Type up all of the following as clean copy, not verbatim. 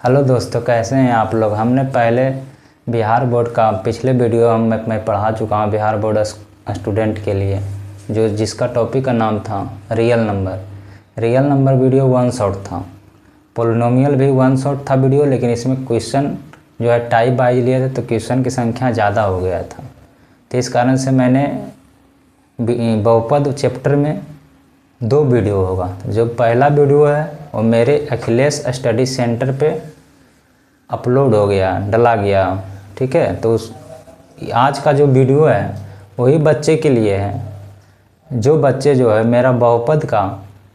Hello दोस्तों, कैसे हैं आप लोग। हमने पहले बिहार बोर्ड का पिछले वीडियो मैं पढ़ा चुका हूँ बिहार बोर्ड स्टूडेंट के लिए, जिसका टॉपिक का नाम था real number video one shot था। पोलिनोमियल भी वन शॉट था वीडियो, लेकिन इसमें क्वेश्चन जो है टाइप वाइज लिए थे, तो क्वेश्चन की संख्या ज़्यादा हो गया था। तो इस कारण से मैंने बहुपद चैप्टर में 2 वीडियो होगा। जो पहला वीडियो है वो मेरे अखिलेश स्टडी सेंटर पे अपलोड हो गया, डला गया, ठीक है। तो आज का जो वीडियो है वही बच्चे के लिए है, जो बच्चे जो है मेरा बहुपद का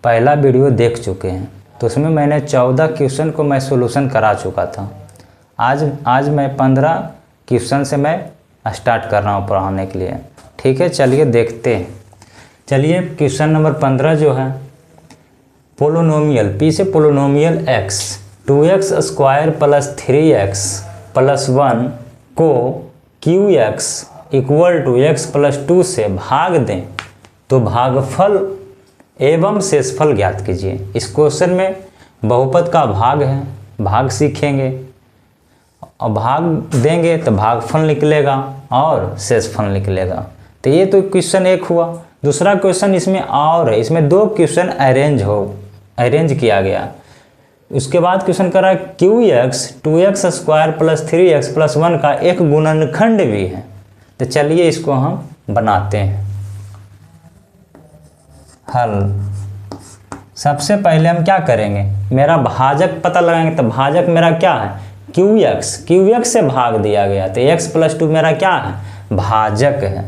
पहला वीडियो देख चुके हैं। तो उसमें मैंने 14 क्वेश्चन को मैं सोल्यूशन करा चुका था। आज मैं 15 क्वेश्चन से मैं स्टार्ट कर रहा हूँ पढ़ाने के लिए, ठीक है। चलिए देखते हैं। चलिए क्वेश्चन नंबर 15 जो है पोलिनोमियल पी से polynomial x 2x square plus 3x plus 1 को qx equal to x plus 2 से भाग दें तो भागफल एवं शेषफल ज्ञात कीजिए। इस क्वेश्चन में बहुपद का भाग है, भाग सीखेंगे और भाग देंगे तो भागफल निकलेगा और शेषफल निकलेगा। तो ये तो क्वेश्चन 1 हुआ। दूसरा क्वेश्चन इसमें और है, इसमें 2 क्वेश्चन अरेंज किया गया। उसके बाद क्वेश्चन करा qx 2x square plus 3x plus 1 का एक गुणनखंड भी है। तो चलिए इसको हम बनाते हैं हल। सबसे पहले हम क्या करेंगे, मेरा भाजक पता लगाएंगे। तो भाजक मेरा क्या है, qx से भाग दिया गया, तो x प्लस 2 मेरा क्या है, भाजक है।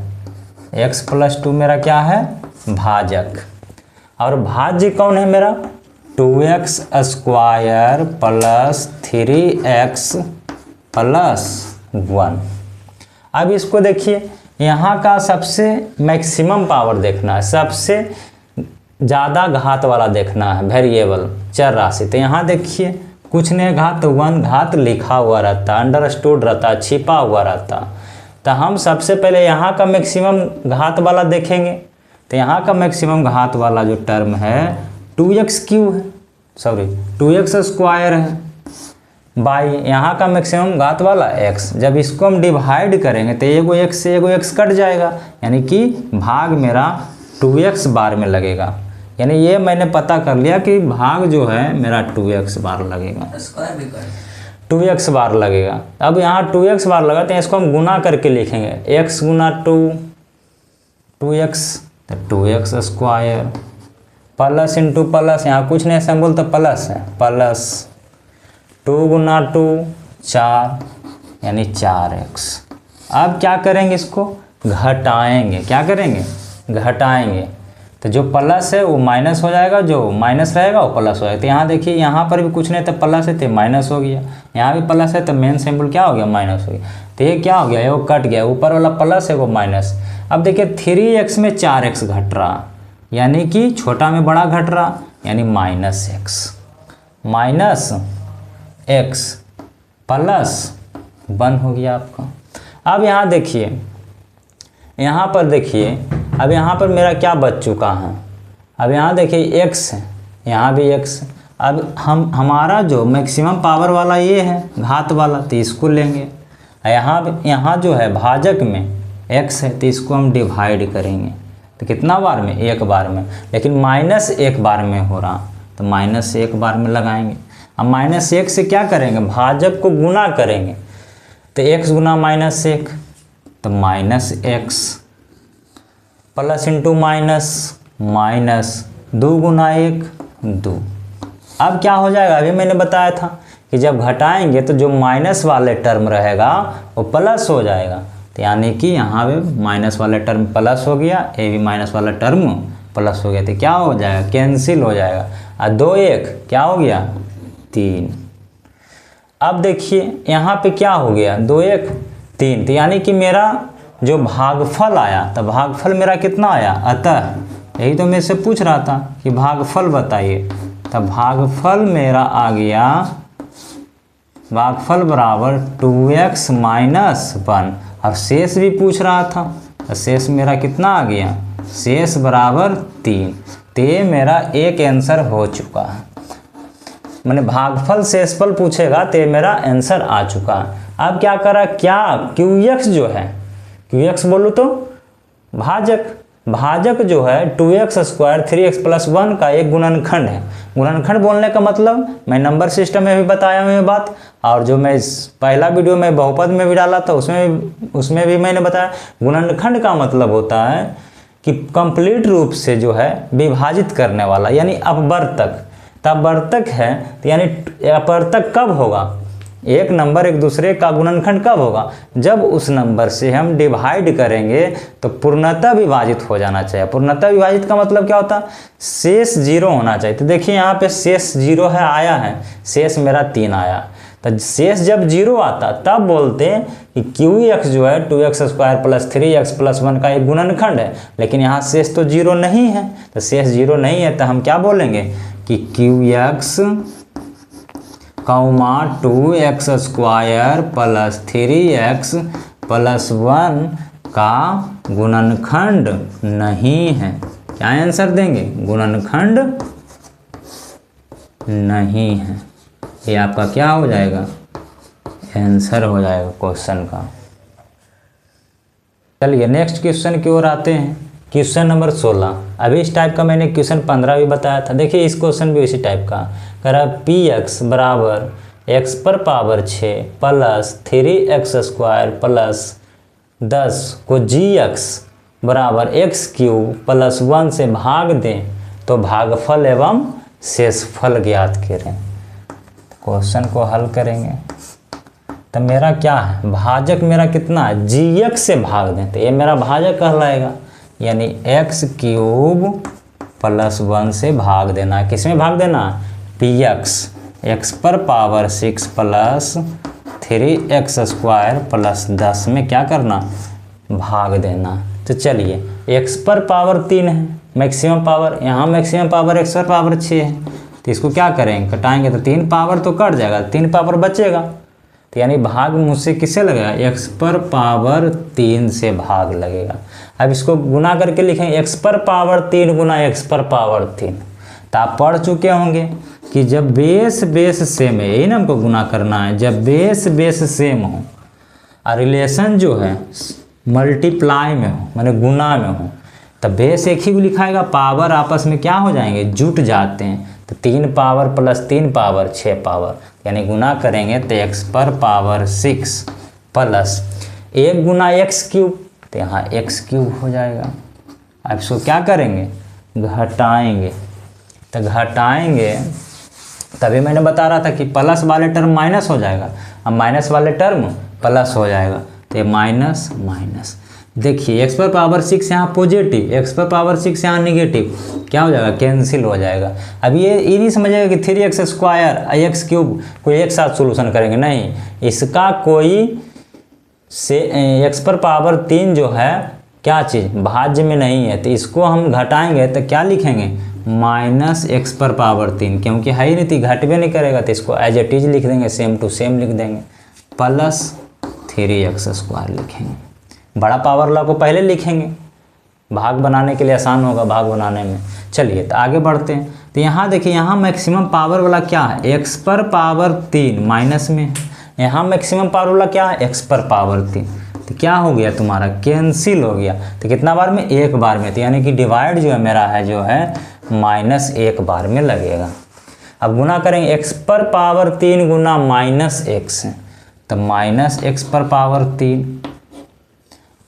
x प्लस 2 मेरा क्या है, भाजक। और भाज्य कौन है मेरा, 2x square plus 3x plus 1। अब इसको देखिए, यहाँ का सबसे मैक्सिमम पावर देखना है, सबसे ज़्यादा घात वाला देखना है, वेरिएबल चर राशि। तो यहाँ देखिए कुछ नहीं घात 1 घात लिखा हुआ रहता, अंडरस्टूड रहता, छिपा हुआ रहता। तो हम सबसे पहले यहाँ का मैक्सिमम घात वाला देखेंगे। तो यहाँ का मैक्सिमम घात वाला जो टर्म है 2x क्यू है, सॉरी 2x स्क्वायर है, बाई यहाँ का मैक्सिमम घात वाला x। जब इसको हम डिवाइड करेंगे तो एगो x से एगो x कट जाएगा, यानी कि भाग मेरा 2x बार में लगेगा। यानी ये मैंने पता कर लिया कि भाग जो है मेरा 2x बार लगेगा, 2x बार लगेगा। अब यहाँ 2x बार लगा तो इसको हम गुना करके लिखेंगे, x गुना 2x तो 2x square plus into plus, यहाँ कुछ नहीं ऐसा बोलते प्लस है, प्लस 2 गुना 2 4 यानी 4x। अब क्या करेंगे, इसको घटाएंगे। क्या करेंगे, घटाएंगे। तो जो प्लस है वो माइनस हो जाएगा, जो माइनस रहेगा वो प्लस हो जाएगा। तो यहाँ देखिए, यहाँ पर भी कुछ नहीं था, प्लस है तो माइनस हो गया, यहाँ भी प्लस है तो मेन सिंबल क्या हो गया, माइनस हो गया। तो ये क्या हो गया, वो कट गया, ऊपर वाला प्लस है वो माइनस। अब देखिए 3x में 4x घट रहा, यानी कि छोटा में बड़ा घट रहा, यानी माइनस x प्लस 1 हो गया आपका। अब यहाँ देखिए, यहाँ पर देखिए, अब यहाँ पर मेरा क्या बच चुका है, अब यहाँ देखिए x है, यहाँ भी x। अब हमारा जो मैक्सिमम पावर वाला ये है घात वाला, तो इसको लेंगे। यहाँ जो है भाजक में x है, तो इसको हम डिवाइड करेंगे। तो कितना बार में, 1 बार में, लेकिन -1 बार में हो रहा, तो -1 बार में लगाएंगे। अब -1 से क्या करेंगे, भाजक को गुना करेंगे। तो x गुना -1 तो -x प्लस इंटू माइनस 2 गुना 1 2। अब क्या हो जाएगा, अभी मैंने बताया था कि जब घटाएंगे तो जो माइनस वाले टर्म रहेगा वो प्लस हो जाएगा। तो यानी कि यहाँ पे माइनस वाला टर्म प्लस हो गया, ये भी माइनस वाला टर्म प्लस हो गया। तो क्या हो जाएगा, कैंसिल हो जाएगा। और 2 1 क्या हो गया, 3। अब देखिए यहाँ पे क्या हो गया, 2 1 3। तो यानी कि मेरा जो भागफल आया, तो भागफल मेरा कितना आया, अतः यही तो मेरे से पूछ रहा था कि भागफल बताइए। तो भागफल मेरा आ गया, भागफल बराबर 2x माइनस 1। और शेष भी पूछ रहा था, तो शेष मेरा कितना आ गया, शेष बराबर 3। तो ये मेरा एक आंसर हो चुका है। मैंने भागफल शेषफल पूछेगा तो ये मेरा आंसर आ चुका है। अब क्या करा, क्या QX जो है, QX बोलूँ तो भाजक जो है 2x स्क्वायर 3x प्लस 1 का एक गुणनखंड है। गुणनखंड बोलने का मतलब मैं नंबर सिस्टम में भी बताया हूँ ये बात, और जो मैं पहला वीडियो में बहुपद में भी डाला था उसमें भी मैंने बताया। गुणनखंड का मतलब होता है कि कंप्लीट रूप से जो है विभाजित करने वाला, यानी अपवर्तक। तवर्तक है तो यानी अपवर्तक कब होगा, एक नंबर एक दूसरे का गुणनखंड कब होगा, जब उस नंबर से हम डिवाइड करेंगे तो पूर्णतः विभाजित हो जाना चाहिए। पूर्णतः विभाजित का मतलब क्या होता है, शेष 0 होना चाहिए। तो देखिए यहाँ पे शेष 0 है, आया है, शेष मेरा 3 आया। तो शेष जब 0 आता तब बोलते हैं कि QX जो है 2x square plus 3x plus 1 का एक गुणनखंड है। लेकिन यहाँ शेष तो 0 नहीं है, तो शेष 0 नहीं है तो हम क्या बोलेंगे कि QX 2x square plus 3x plus 1 का गुणनखंड नहीं है। क्या आंसर देंगे, गुणनखंड नहीं है। ये आपका क्या हो जाएगा, आंसर हो जाएगा क्वेश्चन का। चलिए नेक्स्ट क्वेश्चन की ओर आते हैं। Question number 16। अभी इस टाइप का मैंने क्वेश्चन 15 भी बताया था। देखिए इस क्वेश्चन भी इसी टाइप का कह रहा है, px बराबर x पर power 6 plus 3x square plus 10 को gx बराबर x क्यूब प्लस 1 से भाग दें तो भागफल एवं शेषफल ज्ञात करें। क्वेश्चन को हल करेंगे तो मेरा क्या है, भाजक मेरा कितना है, gx से भाग दें तो ये मेरा भाजक कहलाएगा, यानी x क्यूब प्लस 1 से भाग देना। किस में भाग देना, px x पर power 6 plus 3x square plus 10 में क्या करना, भाग देना। तो चलिए x पर पावर 3 है मैक्सिमम पावर, यहाँ मैक्सिमम पावर x पर पावर 6 है, तो इसको क्या करेंगे, कटाएंगे तो 3 पावर तो कट जाएगा, 3 पावर बचेगा। तो यानी भाग मुझसे किससे लगेगा, x पर पावर 3 से भाग लगेगा। अब इसको गुना करके लिखेंगे x पर पावर 3 गुना x पर पावर 3। तो आप पढ़ चुके होंगे कि जब बेस सेम है, यही ना हमको गुना करना है, जब बेस सेम हो और रिलेशन जो है मल्टीप्लाई में हो, माने गुना में हो, तब बेस एक ही लिखाएगा, पावर आपस में क्या हो जाएंगे, जुट जाते हैं। तो 3 पावर प्लस 3 पावर 6 पावर, यानी गुना करेंगे तो x पर पावर 6 प्लस 1 गुना x क्यूब, तो यहाँ x क्यूब हो जाएगा। अब इसको क्या करेंगे, घटाएंगे। तो घटाएंगे तभी मैंने बता रहा था कि प्लस वाले टर्म माइनस हो जाएगा, अब माइनस वाले टर्म प्लस हो जाएगा, तो ये माइनस माइनस। देखिए x पर पावर 6 यहाँ पॉजिटिव, x पर पावर 6 यहाँ निगेटिव, क्या हो जाएगा, कैंसिल हो जाएगा। अब ये नहीं समझेगा कि 3x स्क्वायर x क्यूब कोई एक साथ सोल्यूशन करेंगे, नहीं, इसका कोई से x पर पावर 3 जो है क्या चीज़, भाज्य में नहीं है, तो इसको हम घटाएंगे तो क्या लिखेंगे, माइनस x पर पावर 3, क्योंकि है ही नहीं थी, घटबे नहीं करेगा, तो इसको एज इट इज लिख देंगे, सेम टू सेम लिख देंगे, प्लस 3x स्क्वायर लिखेंगे। बड़ा पावर ला को पहले लिखेंगे, भाग बनाने के लिए आसान होगा भाग बनाने में। चलिए तो आगे बढ़ते हैं। तो यहाँ देखिए, यहाँ मैक्सिमम पावर वाला क्या है, x पर पावर 3 माइनस में, यहाँ मैक्सिमम पावर वाला क्या है, x पर पावर 3, तो क्या हो गया तुम्हारा, कैंसिल हो गया। तो कितना बार में, एक बार में, तो यानी कि डिवाइड जो है मेरा है जो है -1 बार में लगेगा। अब गुना करेंगे, x पर पावर 3 गुना -x, तो -x पर power 3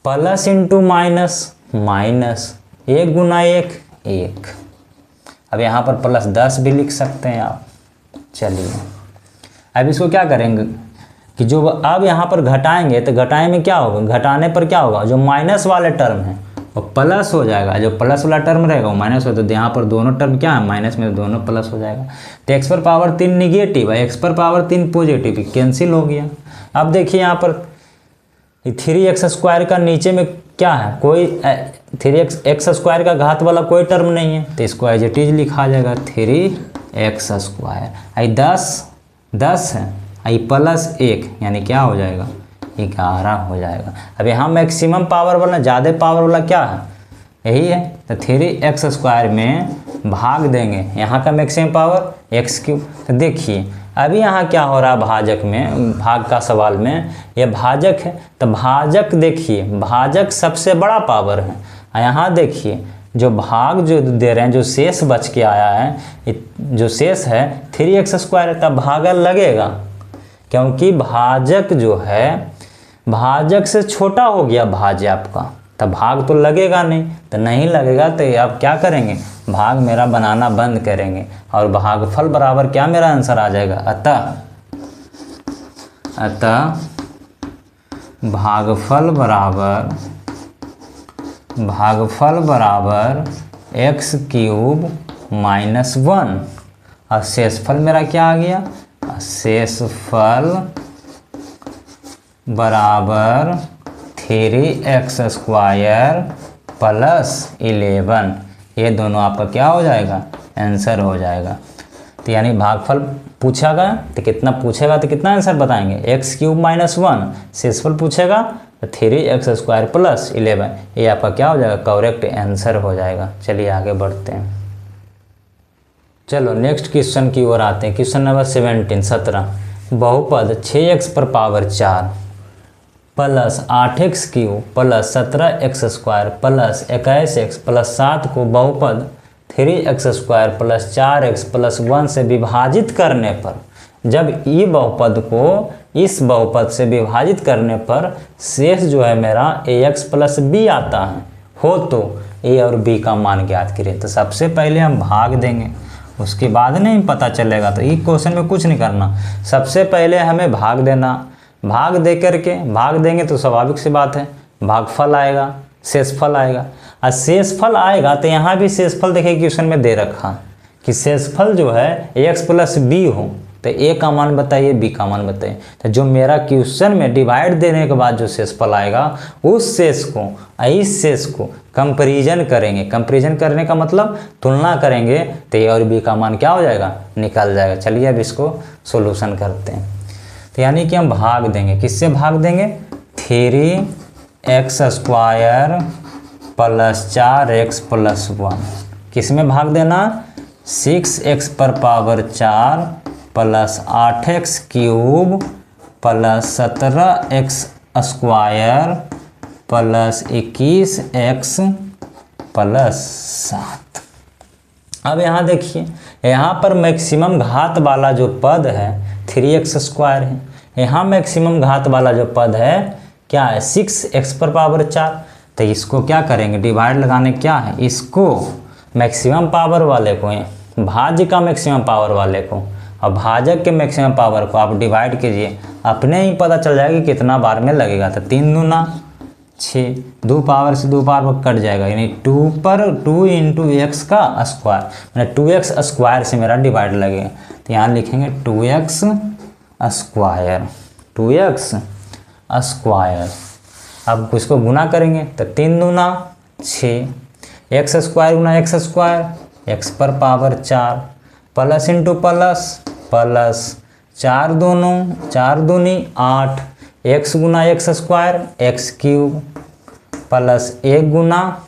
plus into minus minus 1 गुना 1 1। अब यहाँ पर प्लस 10 भी लिख सकते हैं आप। चलिए अब इसको क्या करेंगे कि जो अब यहाँ पर घटाएंगे, तो घटाए में क्या होगा, घटाने पर क्या होगा, जो माइनस वाले टर्म है वो प्लस हो जाएगा, जो प्लस वाला टर्म रहेगा वो माइनस हो, तो यहाँ पर दोनों टर्म क्या है, माइनस में, दोनों प्लस हो जाएगा। तो x पर पावर 3 निगेटिव है, x पर पावर 3 पॉजिटिव, कैंसिल हो गया। अब देखिए यहाँ पर 3x स्क्वायर का नीचे में क्या है, कोई 3x स्क्वायर का घात वाला कोई टर्म नहीं है, तो इसको एज इट इज लिखा जाएगा 3x स्क्वायर। आई 10 है, आई प्लस 1, यानी क्या हो जाएगा, 11 हो जाएगा। अब यहाँ मैक्सिमम पावर वाला, ज़्यादा पावर वाला क्या है, यही है। तो 3x² में भाग देंगे यहाँ का मैक्सिमम पावर x³। तो देखिए अभी यहाँ क्या हो रहा है, भाजक में, भाग का सवाल में ये भाजक है, तो भाजक देखिए भाजक सबसे बड़ा पावर है। यहाँ देखिए जो भाग जो दे रहे हैं, जो शेष बच के आया है, जो शेष है 3x² है, तब भागल लगेगा, क्योंकि भाजक जो है भाजक से छोटा हो गया भाज्य आपका, तब भाग तो लगेगा नहीं। तो नहीं लगेगा तो आप क्या करेंगे, भाग मेरा बनाना बंद करेंगे और भागफल बराबर क्या मेरा आंसर आ जाएगा, अतः भागफल बराबर x³ - 1 और शेषफल मेरा क्या आ गया, शेषफल बराबर 3x² + 11। ये दोनों आपका क्या हो जाएगा, आंसर हो जाएगा। तो यानी भागफल पूछेगा तो कितना पूछेगा तो कितना आंसर बताएंगे, x³ - 1, शेषफल पूछेगा तो 3x² + 11। ये आपका क्या हो जाएगा, करेक्ट आंसर हो जाएगा। चलिए आगे बढ़ते हैं। चलो नेक्स्ट क्वेश्चन की ओर आते हैं। क्वेश्चन नंबर 17 बहुपद 6x पर पावर 4 + 8x³ + 17x² + 21x + 7 को बहुपद 3x² + 4x + 1 से विभाजित करने पर, जब ई बहुपद को इस बहुपद से विभाजित करने पर शेष जो है मेरा ax + b आता है हो, तो a और b का मान ज्ञात करें। तो सबसे पहले हम भाग देंगे, उसके बाद नहीं पता चलेगा। तो ये क्वेश्चन में कुछ नहीं करना, सबसे पहले हमें भाग देना, भाग दे करके भाग देंगे तो स्वाभाविक सी बात है भागफल आएगा, शेषफल आएगा। और शेषफल आएगा तो यहाँ भी शेषफल देखिए क्वेश्चन में दे रखा कि शेषफल जो है ax + b हो, तो a का मान बताइए, b का मान बताइए। तो जो मेरा क्वेश्चन में डिवाइड देने के बाद जो शेषफल आएगा उस शेष को इस शेष को कंपैरिजन करेंगे। कंपैरिजन करने का मतलब तुलना करेंगे, तो a और b का मान क्या हो जाएगा, निकल जाएगा। चलिए अब इसको सोल्यूशन करते हैं। तो यानी कि हम भाग देंगे, किससे भाग देंगे, 3x² + 4x + 1, किस में भाग देना, 6x पर पावर 4 + 8x³ + 17x² + 21x + 7। अब यहाँ देखिए यहाँ पर मैक्सिमम घात वाला जो पद है 3x² है, यहाँ मैक्सिमम घात वाला जो पद है क्या है, 6x पर पावर 4। तो इसको क्या करेंगे, डिवाइड लगाने क्या है, इसको मैक्सिमम पावर वाले को, भाज्य का मैक्सिमम पावर वाले को और भाजक के मैक्सिमम पावर को आप डिवाइड कीजिए, अपने ही पता चल जाएगा कि कितना बार में लगेगा। तो 3 दूना 6, 2 पावर से 2 पावर कट जाएगा, यानी 2 पर 2 × x का स्क्वायर, मैंने 2x² से मेरा डिवाइड लगेगा। तो यहाँ लिखेंगे 2x²। अब इसको गुना करेंगे तो 3 दूना 6, x² × x², x पर power 4 plus into plus plus 4 दूनी 8, x × x² x³ प्लस 1 गुना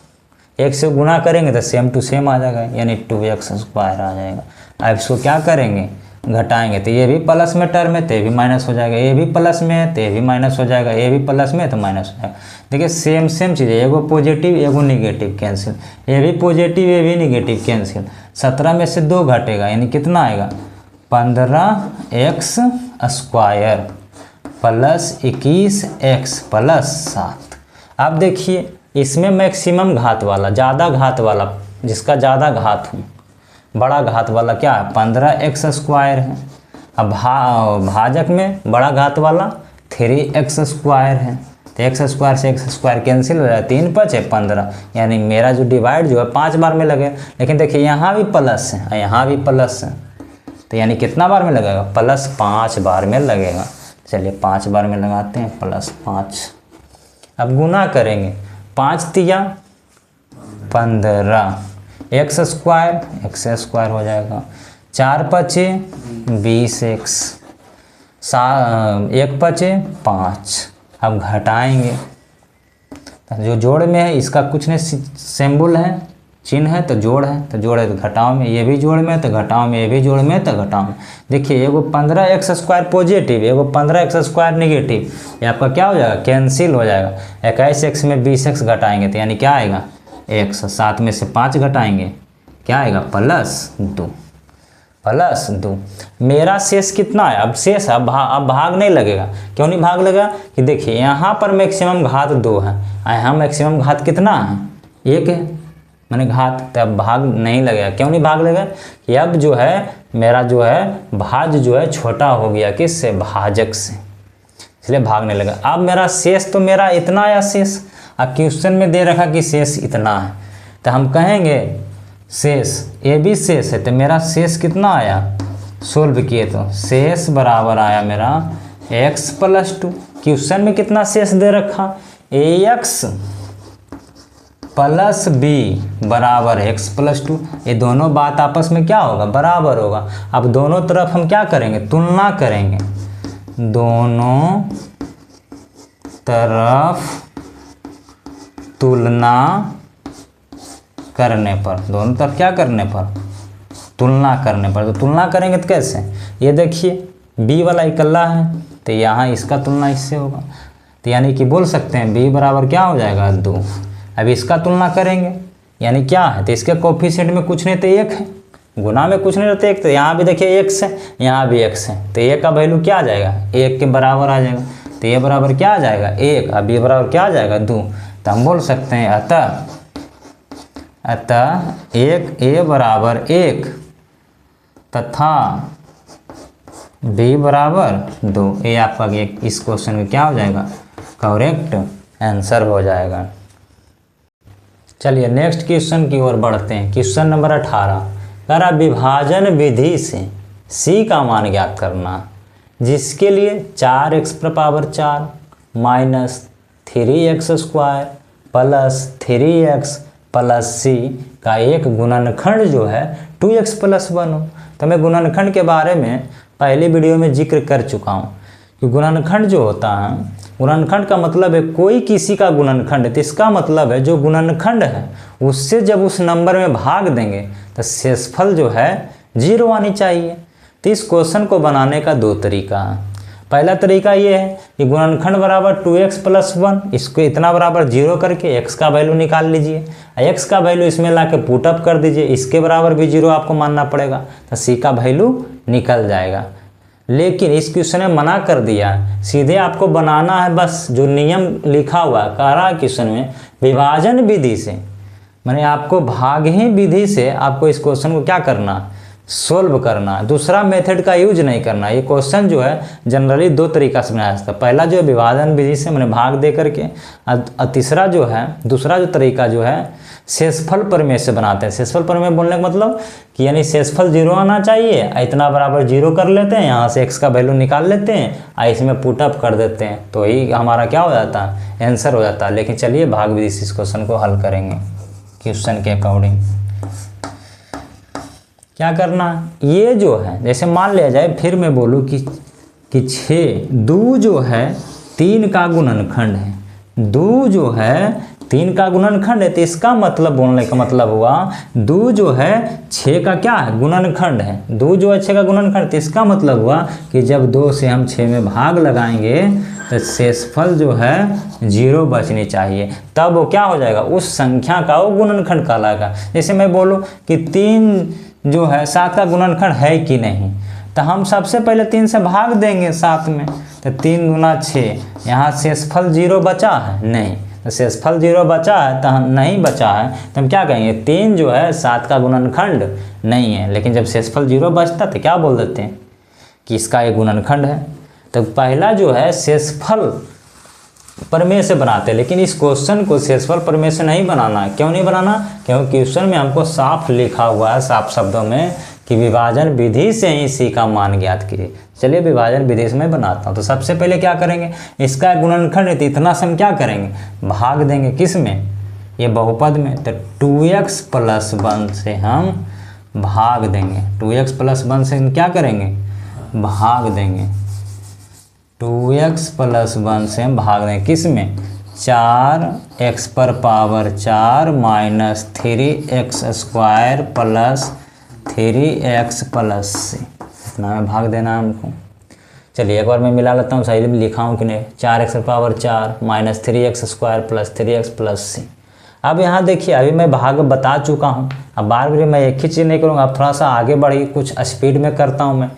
1 से गुना करेंगे तो सेम टू सेम आ जाएगा, यानी 2x² आ जाएगा। अब इसको क्या करेंगे, घटाएंगे, तो ये भी प्लस में टर्म है तो ये भी माइनस हो जाएगा, ये भी प्लस में है तो ये भी माइनस हो जाएगा, ये भी प्लस में है तो माइनस हो जाएगा। देखिए सेम चीज़ है, एगो पॉजिटिव एगो निगेटिव कैंसिल, ये भी पॉजिटिव ये भी निगेटिव कैंसिल। 17 में से 2 घटेगा, यानी कितना आएगा, 15x² + 21x + 7। अब देखिए इसमें मैक्सिमम घात वाला, ज़्यादा घात वाला, जिसका ज़्यादा घात हो, बड़ा घात वाला क्या है, 15x² है। अब भाजक में बड़ा घात वाला 3x² है, तो x² से x² कैंसिल हो जाए, 3 × 5 = 15, यानी मेरा जो डिवाइड जो है 5 बार में लगे। लेकिन देखिए यहाँ भी प्लस है और यहाँ भी प्लस है, तो यानी कितना बार में लगेगा, +5 बार में लगेगा। चलिए 5 बार में लगाते हैं, +5। अब गुना करेंगे, 5 तिया 15, x² हो जाएगा, 4 × 5 = 20x, 1 × 5 = 5। अब घटाएंगे तो जो जोड़ में है इसका कुछ नहीं सिंबल है, चिन्ह है, तो जोड़ है, तो जोड़ है तो घटाव में, ये भी जोड़ में है तो घटाव में, ये भी जोड़ में है तो घटाव में। देखिए एगो 15x² पॉजिटिव, एगो 15x² नेगेटिव, ये आपका क्या हो जाएगा, कैंसिल हो जाएगा। 21x में 20x घटाएंगे तो यानी क्या आएगा, x, 7 में से 5 घटाएंगे क्या आएगा, +2, +2। मेरा शेष कितना है, अब शेष अब भाग नहीं लगेगा। क्यों नहीं भाग लगेगा कि देखिए यहाँ पर मैक्सिमम घात 2 है, यहाँ मैक्सिमम घात कितना है, 1 है, मैंने घात, तो अब भाग नहीं लगेगा। क्यों नहीं भाग लगेगा कि अब जो है मेरा जो है भाज्य जो है छोटा हो गया किससे, भाजक से, इसलिए भाग नहीं लगा। अब मेरा शेष तो मेरा इतना आया शेष, अब क्वेश्चन में दे रखा कि शेष इतना है, तो हम कहेंगे शेष, ये भी शेष है, तो मेरा शेष कितना आया, सोल्व किए तो शेष बराबर आया मेरा x + 2। क्वेश्चन में कितना शेष दे रखा, ax + b बराबर x + 2। ये दोनों बात आपस में क्या होगा, बराबर होगा। अब दोनों तरफ हम क्या करेंगे, तुलना करेंगे, दोनों तरफ तुलना करने पर, दोनों तरफ क्या करने पर, तुलना करने पर। तो तुलना करेंगे तो कैसे, ये देखिए b वाला इकल्ला है तो यहाँ इसका तुलना इससे होगा, तो यानी कि बोल सकते हैं b बराबर क्या हो जाएगा, 2। अब इसका तुलना करेंगे यानी क्या है, तो इसके कोफिशिएंट में कुछ नहीं तो 1 है, गुना में कुछ नहीं रहता 1, तो यहाँ भी देखिए x है, यहाँ भी x है, तो a का वैल्यू क्या आ जाएगा, 1 के बराबर आ जाएगा, तो a बराबर क्या आ जाएगा, 1, अब b बराबर क्या आ जाएगा, 2। तो हम बोल सकते हैं अतः 1 a बराबर 1 तथा b बराबर 2। ये आपका इस क्वेश्चन का क्या हो जाएगा, करेक्ट आंसर हो जाएगा। चलिए नेक्स्ट क्वेश्चन की ओर बढ़ते हैं। क्वेश्चन नंबर 18 कह रहा विभाजन विधि से c का मान ज्ञात करना, जिसके लिए 4x⁴ - 3x² + 3x + c का एक गुणनखंड जो है 2x + 1 हो। तो मैं गुणनखंड के बारे में पहली वीडियो में जिक्र कर चुका हूँ कि गुणनखंड जो होता है, गुणनखंड का मतलब है कोई किसी का गुणनखंड है, तो इसका मतलब है जो गुणनखंड है उससे जब उस नंबर में भाग देंगे तो शेषफल जो है 0 आनी चाहिए। तो इस क्वेश्चन को बनाने का 2 तरीका है। पहला तरीका ये है कि गुणनखंड बराबर 2x + 1, इसको इतना बराबर 0 करके x का वैल्यू निकाल लीजिए, x का वैल्यू इसमें ला के पुटअप कर दीजिए, इसके बराबर भी 0 आपको मानना पड़ेगा, तो c का वैल्यू निकल जाएगा। लेकिन इस क्वेश्चन ने मना कर दिया, सीधे आपको बनाना है, बस जो नियम लिखा हुआ है कह रहा है क्वेश्चन में विभाजन विधि से, माने आपको भाग ही विधि से आपको इस क्वेश्चन को क्या करना, सोल्व करना, दूसरा मेथड का यूज नहीं करना। ये क्वेश्चन जो है जनरली 2 तरीका से बनाया जाता है। पहला जो है विभाजन विधि से मैंने भाग दे करके, और तीसरा जो है दूसरा जो तरीका जो है शेषफल प्रमेय से बनाते हैं। शेषफल प्रमेय बोलने का मतलब कि यानी शेषफल 0 आना चाहिए, इतना बराबर 0 कर लेते हैं, यहाँ से x का वैल्यू निकाल लेते हैं और इसमें पुटअप कर देते हैं, तो ही हमारा क्या हो जाता है, आंसर हो जाता है। लेकिन चलिए भाग विधि से इस क्वेश्चन को हल करेंगे क्वेश्चन के अकॉर्डिंग। क्या करना है, ये जो है जैसे मान लिया जाए, फिर मैं बोलूँ कि 6 2 जो है 3 का गुणनखंड है, 2 जो है 3 का गुणनखंड है, तो इसका मतलब बोलने का मतलब हुआ 2 जो है 6 का क्या है, गुणनखंड है। 2 जो है 6 का गुणनखंड, तो इसका मतलब हुआ कि जब 2 से हम 6 में भाग लगाएंगे तो शेषफल जो है 0 बचनी चाहिए, तब वो क्या हो जाएगा, उस संख्या का वो गुणनखंड कहलाएगा। जैसे मैं बोलूँ कि 3 जो है 7 का गुणनखंड है कि नहीं, तो हम सबसे पहले 3 से भाग देंगे 7 में, तो 3 गुना 6, यहाँ शेषफल 0 बचा है नहीं, तो शेषफल 0 बचा है, तो हम नहीं बचा है तो हम क्या कहेंगे, 3 जो है 7 का गुणनखंड नहीं है। लेकिन जब शेषफल 0 बचता तो क्या बोल देते हैं कि इसका एक गुणनखंड है। तो पहला जो है शेषफल प्रमेय से बनाते हैं, लेकिन इस क्वेश्चन को शेषफल प्रमेय से नहीं बनाना है। क्यों नहीं बनाना, क्योंकि क्वेश्चन में हमको साफ लिखा हुआ है, साफ शब्दों में, कि विभाजन विधि से ही c का मान ज्ञात कीजिए। चलिए विभाजन विधि से मैं बनाता हूँ। तो सबसे पहले क्या करेंगे, इसका गुणनखंड है तो इतना से हम क्या करेंगे, भाग देंगे किस में, ये बहुपद में, तो 2x + 1 से हम भाग देंगे, 2x + 1 से हम क्या करेंगे, भाग देंगे, 2x + 1 से हम भाग देंगे किस में, 4x पर power 4 minus 3x square plus 3x plus c, इतना में भाग देना है हमको। चलिए एक बार मैं मिला लेता हूँ, सही में लिखा हूँ कि नहीं। 4x पर power 4 minus 3x square plus 3x plus c। अब यहाँ देखिए अभी मैं भाग बता चुका हूँ, अब बार बार मैं एक ही चीज़ नहीं करूँगा, अब थोड़ा सा आगे बढ़ी कुछ स्पीड में करता हूँ मैं।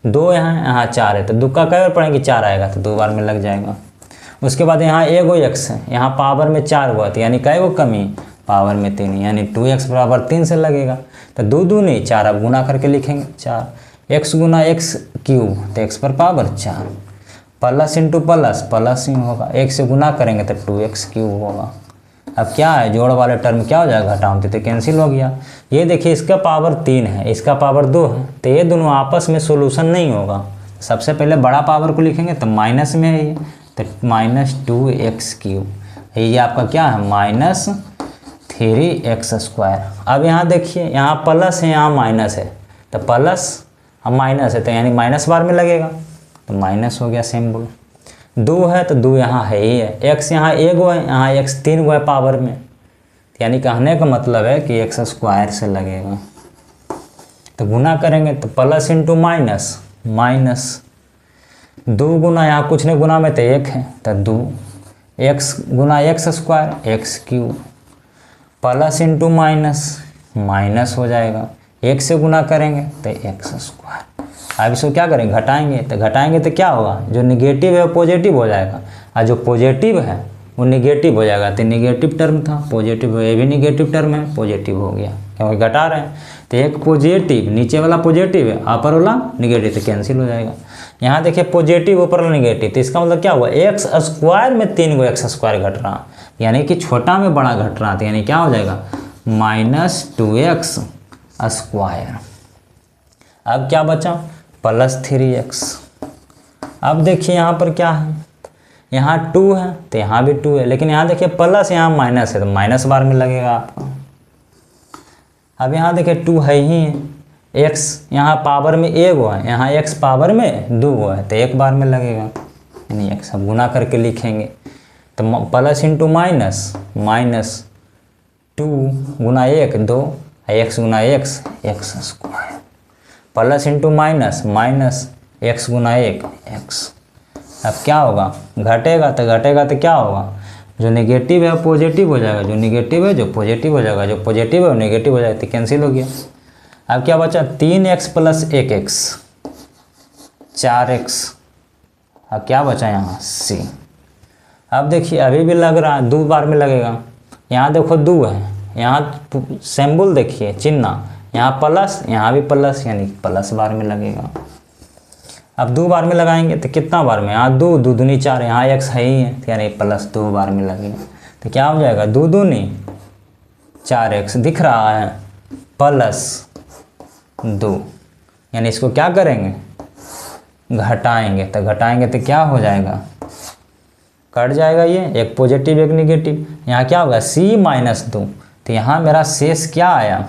2 यहाँ 4 है तो 2 का कई बार पढ़ेंगे, 4 आएगा तो 2 बार में लग जाएगा। उसके बाद यहाँ एगो x है, यहाँ पावर में 4 हुआ तो यानी कई गो कमी, पावर में 3, यानी 2x बराबर 3 से लगेगा। तो 2 2 नहीं 4, अब गुना करके लिखेंगे 4 x गुना x क्यूब तो x पर power 4 plus into plus plus ही होगा, 1 से गुना करेंगे तो 2x क्यूब होगा। अब क्या है, जोड़ वाले टर्म क्या हो जाएगा, घटाओ तो कैंसिल हो गया। ये देखिए इसका पावर 3 है, इसका पावर 2 है, तो ये दोनों आपस में सोल्यूशन नहीं होगा। सबसे पहले बड़ा पावर को लिखेंगे तो माइनस में है ये, तो माइनस 2x क्यूब, ये आपका क्या है माइनस 3x स्क्वायर। अब यहाँ देखिए यहाँ प्लस है यहाँ माइनस है, तो प्लस अब माइनस है तो यानी माइनस बार में लगेगा, तो माइनस हो गया सिंबल। 2 है तो 2 यहाँ है ही है, x यहाँ एगो है, यहाँ x 3 गो है पावर में, यानी कहने का मतलब है कि x स्क्वायर से लगेगा। तो गुना करेंगे तो प्लस इंटू माइनस माइनस 2 गुना यहाँ कुछ नहीं गुना में तो 1 है तो 2 x गुना x square x cube plus into minus minus हो जाएगा, 1 से गुना करेंगे तो x स्क्वायर। अब इसको क्या करेंगे, घटाएंगे तो क्या होगा, जो निगेटिव है वो पॉजिटिव हो जाएगा और जो पॉजिटिव है वो निगेटिव हो जाएगा। तो निगेटिव टर्म था पॉजिटिव, ये भी निगेटिव टर्म है पॉजिटिव हो गया, क्योंकि घटा रहे हैं। तो एक पॉजिटिव नीचे वाला पॉजिटिव है, अपर वाला निगेटिव, तो कैंसिल हो जाएगा। यहाँ देखिए पॉजिटिव ऊपर वाला निगेटिव, तो इसका मतलब क्या हुआ, एक्स स्क्वायर में 3 गो एक्स स्क्वायर घट रहा, यानी कि छोटा में बड़ा घट रहा था, यानी क्या हो जाएगा माइनस 2x स्क्वायर। अब क्या बचा प्लस 3x। अब देखिए यहाँ पर क्या है, यहाँ 2 है तो यहाँ भी 2 है, लेकिन यहाँ देखिए प्लस यहाँ माइनस है तो माइनस बार में लगेगा आपका। अब यहाँ देखिए 2 है ही है, x यहाँ पावर में 1 है, यहाँ x पावर में 2 है तो 1 बार में लगेगा, यानी x अब गुना करके लिखेंगे तो प्लस इंटू माइनस माइनस 2 गुना 1 2, x गुना x square plus into minus minus x गुना 1 x। अब क्या होगा, घटेगा तो क्या होगा, जो नेगेटिव है वो पॉजिटिव हो जाएगा, जो नेगेटिव है जो पॉजिटिव हो जाएगा, जो पॉजिटिव है वो नेगेटिव हो जाएगा, तो कैंसिल हो गया। अब क्या बचा 3x प्लस 1x 4x। अब क्या बचा यहाँ c। अब देखिए अभी भी लग रहा है 2 बार में लगेगा, यहाँ देखो 2 है, यहाँ सिंबल देखिए चिन्ह, यहाँ प्लस यहाँ भी प्लस, यानी प्लस बार में लगेगा। अब 2 बार में लगाएंगे तो कितना बार में, यहाँ 2 2 दूनी 4, यहाँ x है ही है यानी प्लस 2 बार में लगेगा, तो क्या हो जाएगा 2 दूनी 4x दिख रहा है प्लस 2, यानी इसको क्या करेंगे घटाएंगे तो क्या हो जाएगा, कट जाएगा ये, एक पॉजिटिव एक निगेटिव। यहाँ क्या होगा c माइनस 2, तो यहाँ मेरा शेष क्या आया,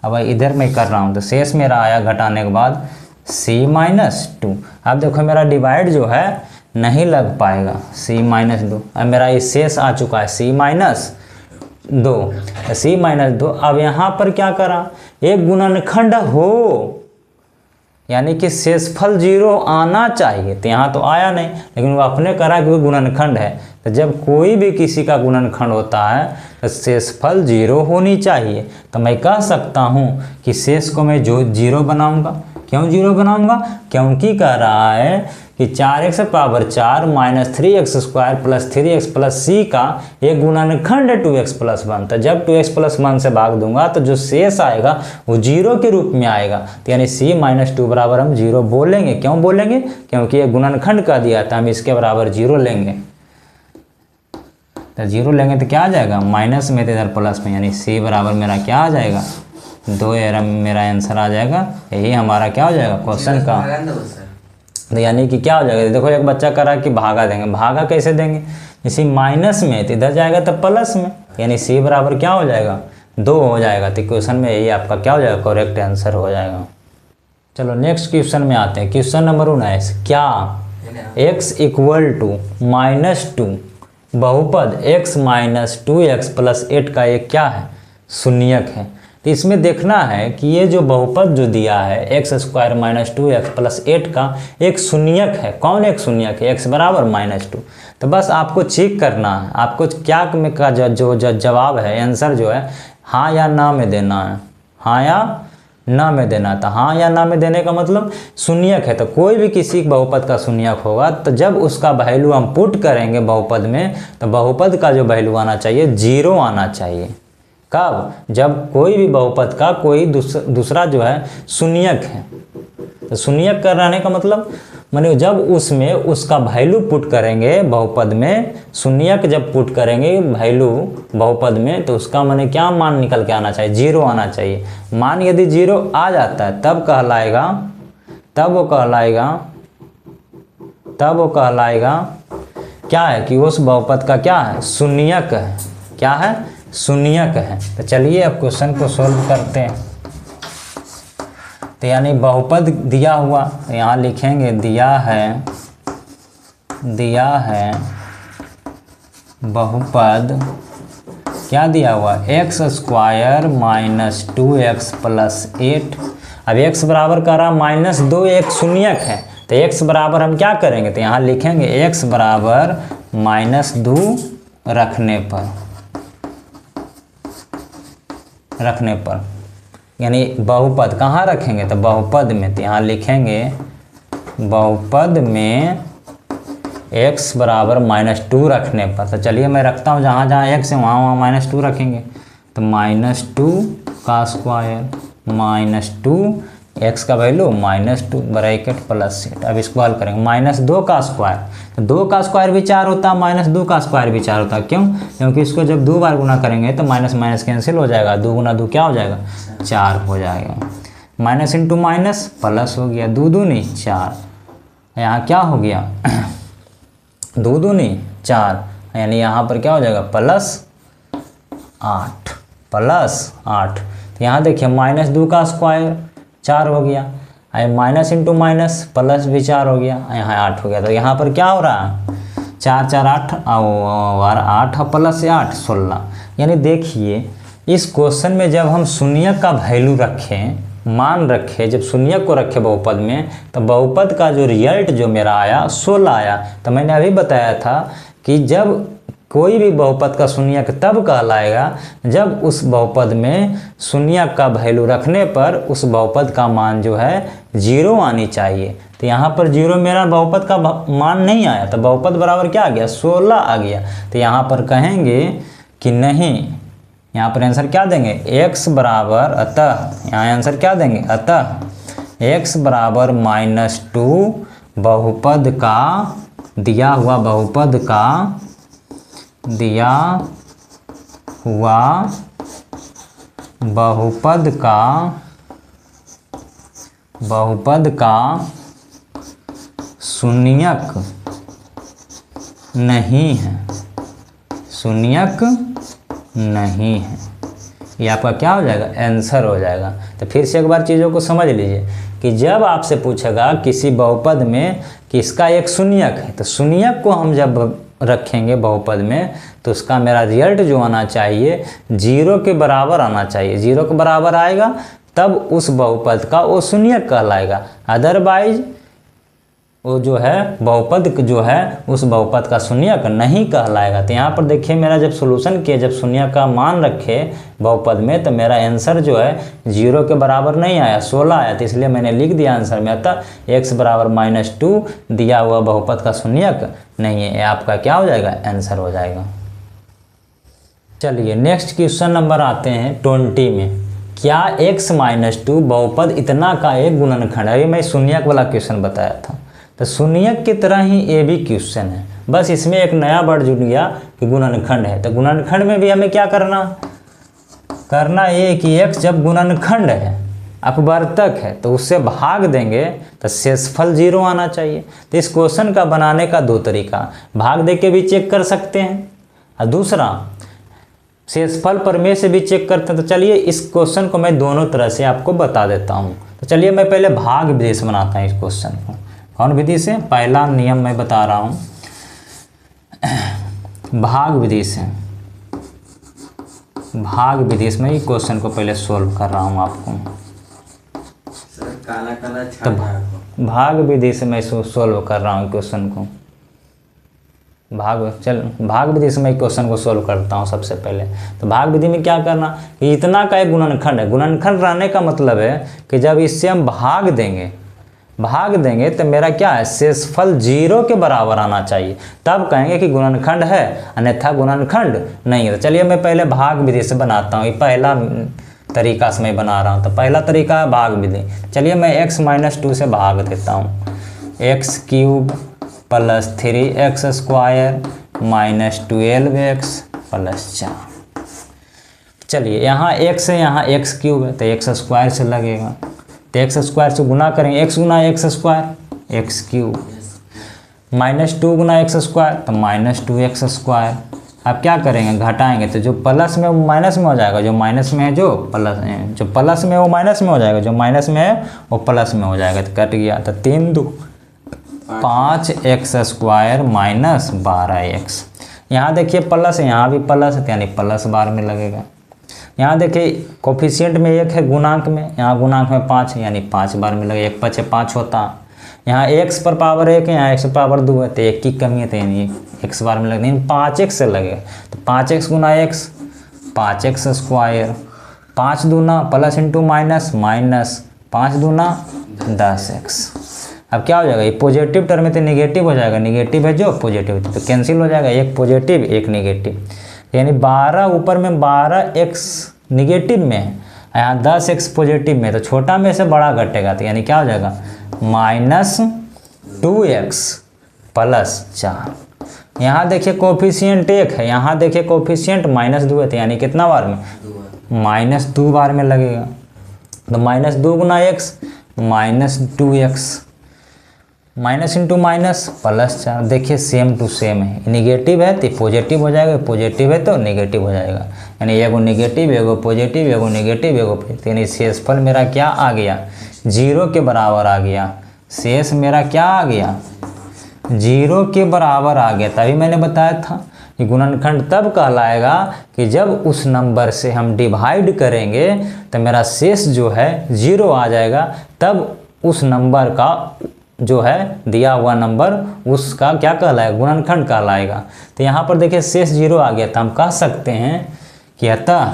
अब इधर मैं कर रहा हूँ तो शेष मेरा आया घटाने के बाद c माइनस 2। अब देखो मेरा डिवाइड जो है नहीं लग पाएगा, c माइनस 2, अब मेरा ये शेष आ चुका है c माइनस 2, c माइनस 2। अब यहाँ पर क्या करा, एक गुणनखंड हो, यानी कि शेषफल 0 आना चाहिए, तो यहाँ तो आया नहीं, लेकिन वो अपने करा कि वो गुणनखंड है। तो जब कोई भी किसी का गुणनखंड होता है तो शेषफल 0 होनी चाहिए। तो मैं कह सकता हूँ कि शेष को मैं जो 0 बनाऊँगा, क्यों 0 बनाऊँगा, क्योंकि कह रहा है कि 4x power 4 minus 3x square plus 3x plus c का एक गुणनखंड है 2x प्लस 1। तो जब 2x प्लस 1 से भाग दूंगा तो जो शेष आएगा वो 0 के रूप में आएगा, तो यानी c माइनस 2 बराबर हम 0 बोलेंगे। क्यों बोलेंगे, क्योंकि ये गुणनखंड का दिया था, हम इसके बराबर 0 लेंगे। तो 0 लेंगे तो क्या आ जाएगा, माइनस में तो इधर प्लस में, यानी c बराबर मेरा क्या आ जाएगा 2, मेरा आंसर आ जाएगा। यही हमारा क्या हो जाएगा क्वेश्चन का। तो यानी कि क्या हो जाएगा, देखो एक बच्चा करा कि भागा देंगे, भागा कैसे देंगे, इसी माइनस में तो इधर जाएगा तो प्लस में, यानी c बराबर क्या हो जाएगा 2 हो जाएगा। तो क्वेश्चन में यही आपका क्या हो जाएगा करेक्ट आंसर हो जाएगा। चलो नेक्स्ट क्वेश्चन में आते हैं। क्वेश्चन नंबर 19, क्या x इक्वल टू -2 बहुपद x माइनस 2x प्लस 8 का एक क्या है, शून्यक है। तो इसमें देखना है कि ये जो बहुपद जो दिया है x square minus 2x plus 8 का एक शून्यक है। कौन एक शून्यक है, x बराबर -2। तो बस आपको चेक करना है, आपको क्या में का जो जवाब है, आंसर जो है हाँ या ना में देना है, हाँ या ना में देना था। हाँ या ना में देने का मतलब शून्यक है, तो कोई भी किसी बहुपद का शून्यक होगा तो जब उसका वैल्यू हम पुट करेंगे बहुपद में, तो बहुपद का जो वैल्यू आना चाहिए 0 आना चाहिए। कब, जब कोई भी बहुपद का कोई दूसरा जो है शून्यक है। तो शून्यक का रहने का मतलब माने जब उसमें उसका वैल्यू पुट करेंगे बहुपद में, शून्यक जब पुट करेंगे वैल्यू बहुपद में, तो उसका माने क्या मान निकल के आना चाहिए, 0 आना चाहिए। मान यदि 0 आ जाता है तब वो कहलाएगा क्या है कि उस बहुपद का क्या है, शून्यक है। क्या है, शून्यक है। तो चलिए अब क्वेश्चन को सॉल्व करते हैं। तो यानी बहुपद दिया हुआ, तो यहाँ लिखेंगे दिया है बहुपद क्या दिया हुआ, x square minus 2x plus 8। अब x बराबर कर रहा -2, एक शून्यक है, तो x बराबर हम क्या करेंगे, तो यहाँ लिखेंगे x बराबर -2 रखने पर यानी बहुपद कहाँ रखेंगे, तो बहुपद में। तो यहाँ लिखेंगे बहुपद में x बराबर -2 रखने पर। तो चलिए मैं रखता हूँ, जहाँ जहाँ x है वहाँ -2 रखेंगे। तो -2 का स्क्वायर -2 x का वैल्यू -2 ब्रैकेट प्लस 8। अब इसको हल करेंगे, -2 का स्क्वायर, तो 2 का स्क्वायर भी 4 होता है, -2 का स्क्वायर भी 4 होता है। क्यों, क्योंकि इसको जब 2 बार गुना करेंगे तो माइनस माइनस कैंसिल हो जाएगा, 2 गुना 2 क्या हो जाएगा, 4 हो जाएगा। माइनस इंटू माइनस प्लस हो गया, 2 दूनी 4, यहाँ क्या हो गया 2 दूनी 4, यानी यहाँ पर क्या हो जाएगा +8। तो यहाँ देखिए -2 का स्क्वायर 4 हो गया, माइनस इंटू माइनस प्लस भी 4 हो गया, यहाँ 8 हो गया। तो यहाँ पर क्या हो रहा है 4 4 8 और 8 प्लस 8 16। यानी देखिए इस क्वेश्चन में जब हम शून्यक का वैल्यू रखें, मान रखे, जब शून्यक को रखे बहुपद में, तो बहुपद का जो रिजल्ट जो मेरा आया 16 आया। तो मैंने अभी बताया था कि जब कोई भी बहुपद का शून्यक तब कहलाएगा जब उस बहुपद में शून्यक का वैल्यू रखने पर उस बहुपद का मान जो है 0 आनी चाहिए। तो यहाँ पर 0 मेरा बहुपद का मान नहीं आया, तो बहुपद बराबर क्या आ गया 16 आ गया। तो यहाँ पर कहेंगे कि नहीं, यहाँ पर आंसर क्या देंगे x बराबर, अतः यहाँ आंसर क्या देंगे, अतः x बराबर -2 बहुपद का दिया हुआ बहुपद का शून्यक नहीं है। ये आपका क्या हो जाएगा, आंसर हो जाएगा। तो फिर से एक बार चीज़ों को समझ लीजिए कि जब आपसे पूछेगा किसी बहुपद में कि इसका एक शून्यक है, तो शून्यक को हम जब रखेंगे बहुपद में तो उसका मेरा रिजल्ट जो आना चाहिए 0 के बराबर आना चाहिए। 0 के बराबर आएगा तब उस बहुपद का वो शून्यक कहलाएगा, अदरवाइज वो जो है बहुपद जो है उस बहुपद का शून्यक नहीं कहलाएगा। तो यहाँ पर देखिए मेरा जब सोल्यूशन किया, जब शून्यक का मान रखे बहुपद में, तो मेरा आंसर जो है 0 के बराबर नहीं आया, 16 आया। तो इसलिए मैंने लिख दिया आंसर में, अतः x बराबर -2 दिया हुआ बहुपद का शून्यक नहीं है। ये आपका क्या हो जाएगा, आंसर हो जाएगा। चलिए नेक्स्ट क्वेश्चन नंबर आते हैं 20 में। क्या x -2 बहुपद इतना का एक गुणनखंड है। अभी मैं शून्यक वाला क्वेश्चन बताया था, तो शून्यक की तरह ही ये भी क्वेश्चन है, बस इसमें एक नया वर्ड जुड़ गया कि गुणनखंड है। तो गुणनखंड में भी हमें क्या करना ये कि x जब गुणनखंड है, अपवर्तक है, तो उससे भाग देंगे तो शेषफल 0 आना चाहिए। तो इस क्वेश्चन का बनाने का 2 तरीका, भाग दे के भी चेक कर सकते हैं और दूसरा शेषफल प्रमेय से भी चेक करते हैं। तो चलिए इस क्वेश्चन को मैं दोनों तरह से आपको बता देता हूँ। तो चलिए मैं पहले भाग विधि से बनाता हूँ इस क्वेश्चन को। कौन विधि से, पहला नियम मैं बता रहा हूँ। भाग विधि से, भाग विधि से मैं ये क्वेश्चन को पहले सोल्व कर रहा हूँ आपको। सर काला काला तो छाया आपको। भाग विधि से मैं इसको सोल्व कर रहा हूँ क्वेश्चन को। भाग विधि से मैं क्वेश्चन को सोल्व करता हूँ सबसे पहले। तो भाग विधि में क्या करना कि इतना का एक गुणनखंड है। गुणनखंड रहने का मतलब है कि जब इससे हम भाग देंगे तो मेरा क्या है, शेषफल 0 के बराबर आना चाहिए, तब कहेंगे कि गुणनखंड है, अन्यथा गुणनखंड नहीं है। तो चलिए मैं पहले भाग विधि से बनाता हूँ। ये पहला तरीका से मैं बना रहा हूँ। तो पहला तरीका है भाग विधि। चलिए मैं x-2 से भाग देता हूँ। x³ + 3x² - 12x + 4। चलिए यहाँ x है, यहाँ x³ है तो x² से लगेगा, तो x² से गुना करेंगे, x गुना x² x³ -2 गुना x² तो -2x²। अब क्या करेंगे, घटाएंगे तो जो प्लस में वो माइनस में हो जाएगा, जो माइनस में है जो प्लस में वो माइनस में हो जाएगा, जो माइनस में है वो प्लस में हो जाएगा। तो कट गया, तो 3 2 5x² - 12x। यहाँ देखिए प्लस है, यहाँ भी प्लस है, यानी प्लस बार में लगेगा। यहाँ देखिए कोफिशिएंट में 1 है, गुणांक में, यहाँ गुणांक में 5 है, यानी 5 बार में लगेगा। 1 5 5 होता। यहाँ x पर पावर 1 है, यहाँ x पर पावर 2 है, तो 1 की कमी है, तो यानी x बार में लगेगा, 5x से लगेगा। तो 5x गुना x 5x², 5 दूना प्लस इंटू माइनस, माइनस 5 दूना 10x। अब क्या हो जाएगा, ये पॉजिटिव टर्म में तो नेगेटिव हो जाएगा, नेगेटिव है जो पॉजिटिव तो कैंसिल हो जाएगा, एक पॉजिटिव एक नेगेटिव, यानी 12 ऊपर में 12x नेगेटिव में है, यहाँ 10x पॉजिटिव में, तो छोटा में से बड़ा घटेगा, तो यानी क्या हो जाएगा -2x + 4। यहाँ देखिए कोफिशिएंट 1 है, यहाँ देखिए कोफिशिएंट -2 है, तो यानी कितना बार में, -2 बार में लगेगा। तो -2 गुना x -2x, minus into minus +4। देखिए सेम टू सेम है, नेगेटिव है तो पॉजिटिव हो जाएगा, पॉजिटिव है तो नेगेटिव हो जाएगा, यानी एगो नेगेटिव एगो पॉजिटिव एगो नेगेटिव एगो पॉजिटिव, यानी शेषफल मेरा क्या आ गया, 0 के बराबर आ गया। शेष मेरा क्या आ गया, 0 के बराबर आ गया। तभी मैंने बताया था कि गुणनखंड तब कहलाएगा कि जब उस नंबर से हम डिवाइड करेंगे तो मेरा शेष जो है 0 आ जाएगा, तब उस नंबर का जो है दिया हुआ नंबर उसका क्या कहलाएगा, गुणनखंड कहलाएगा। तो यहाँ पर देखिए शेष 0 आ गया, तो हम कह सकते हैं कि अतः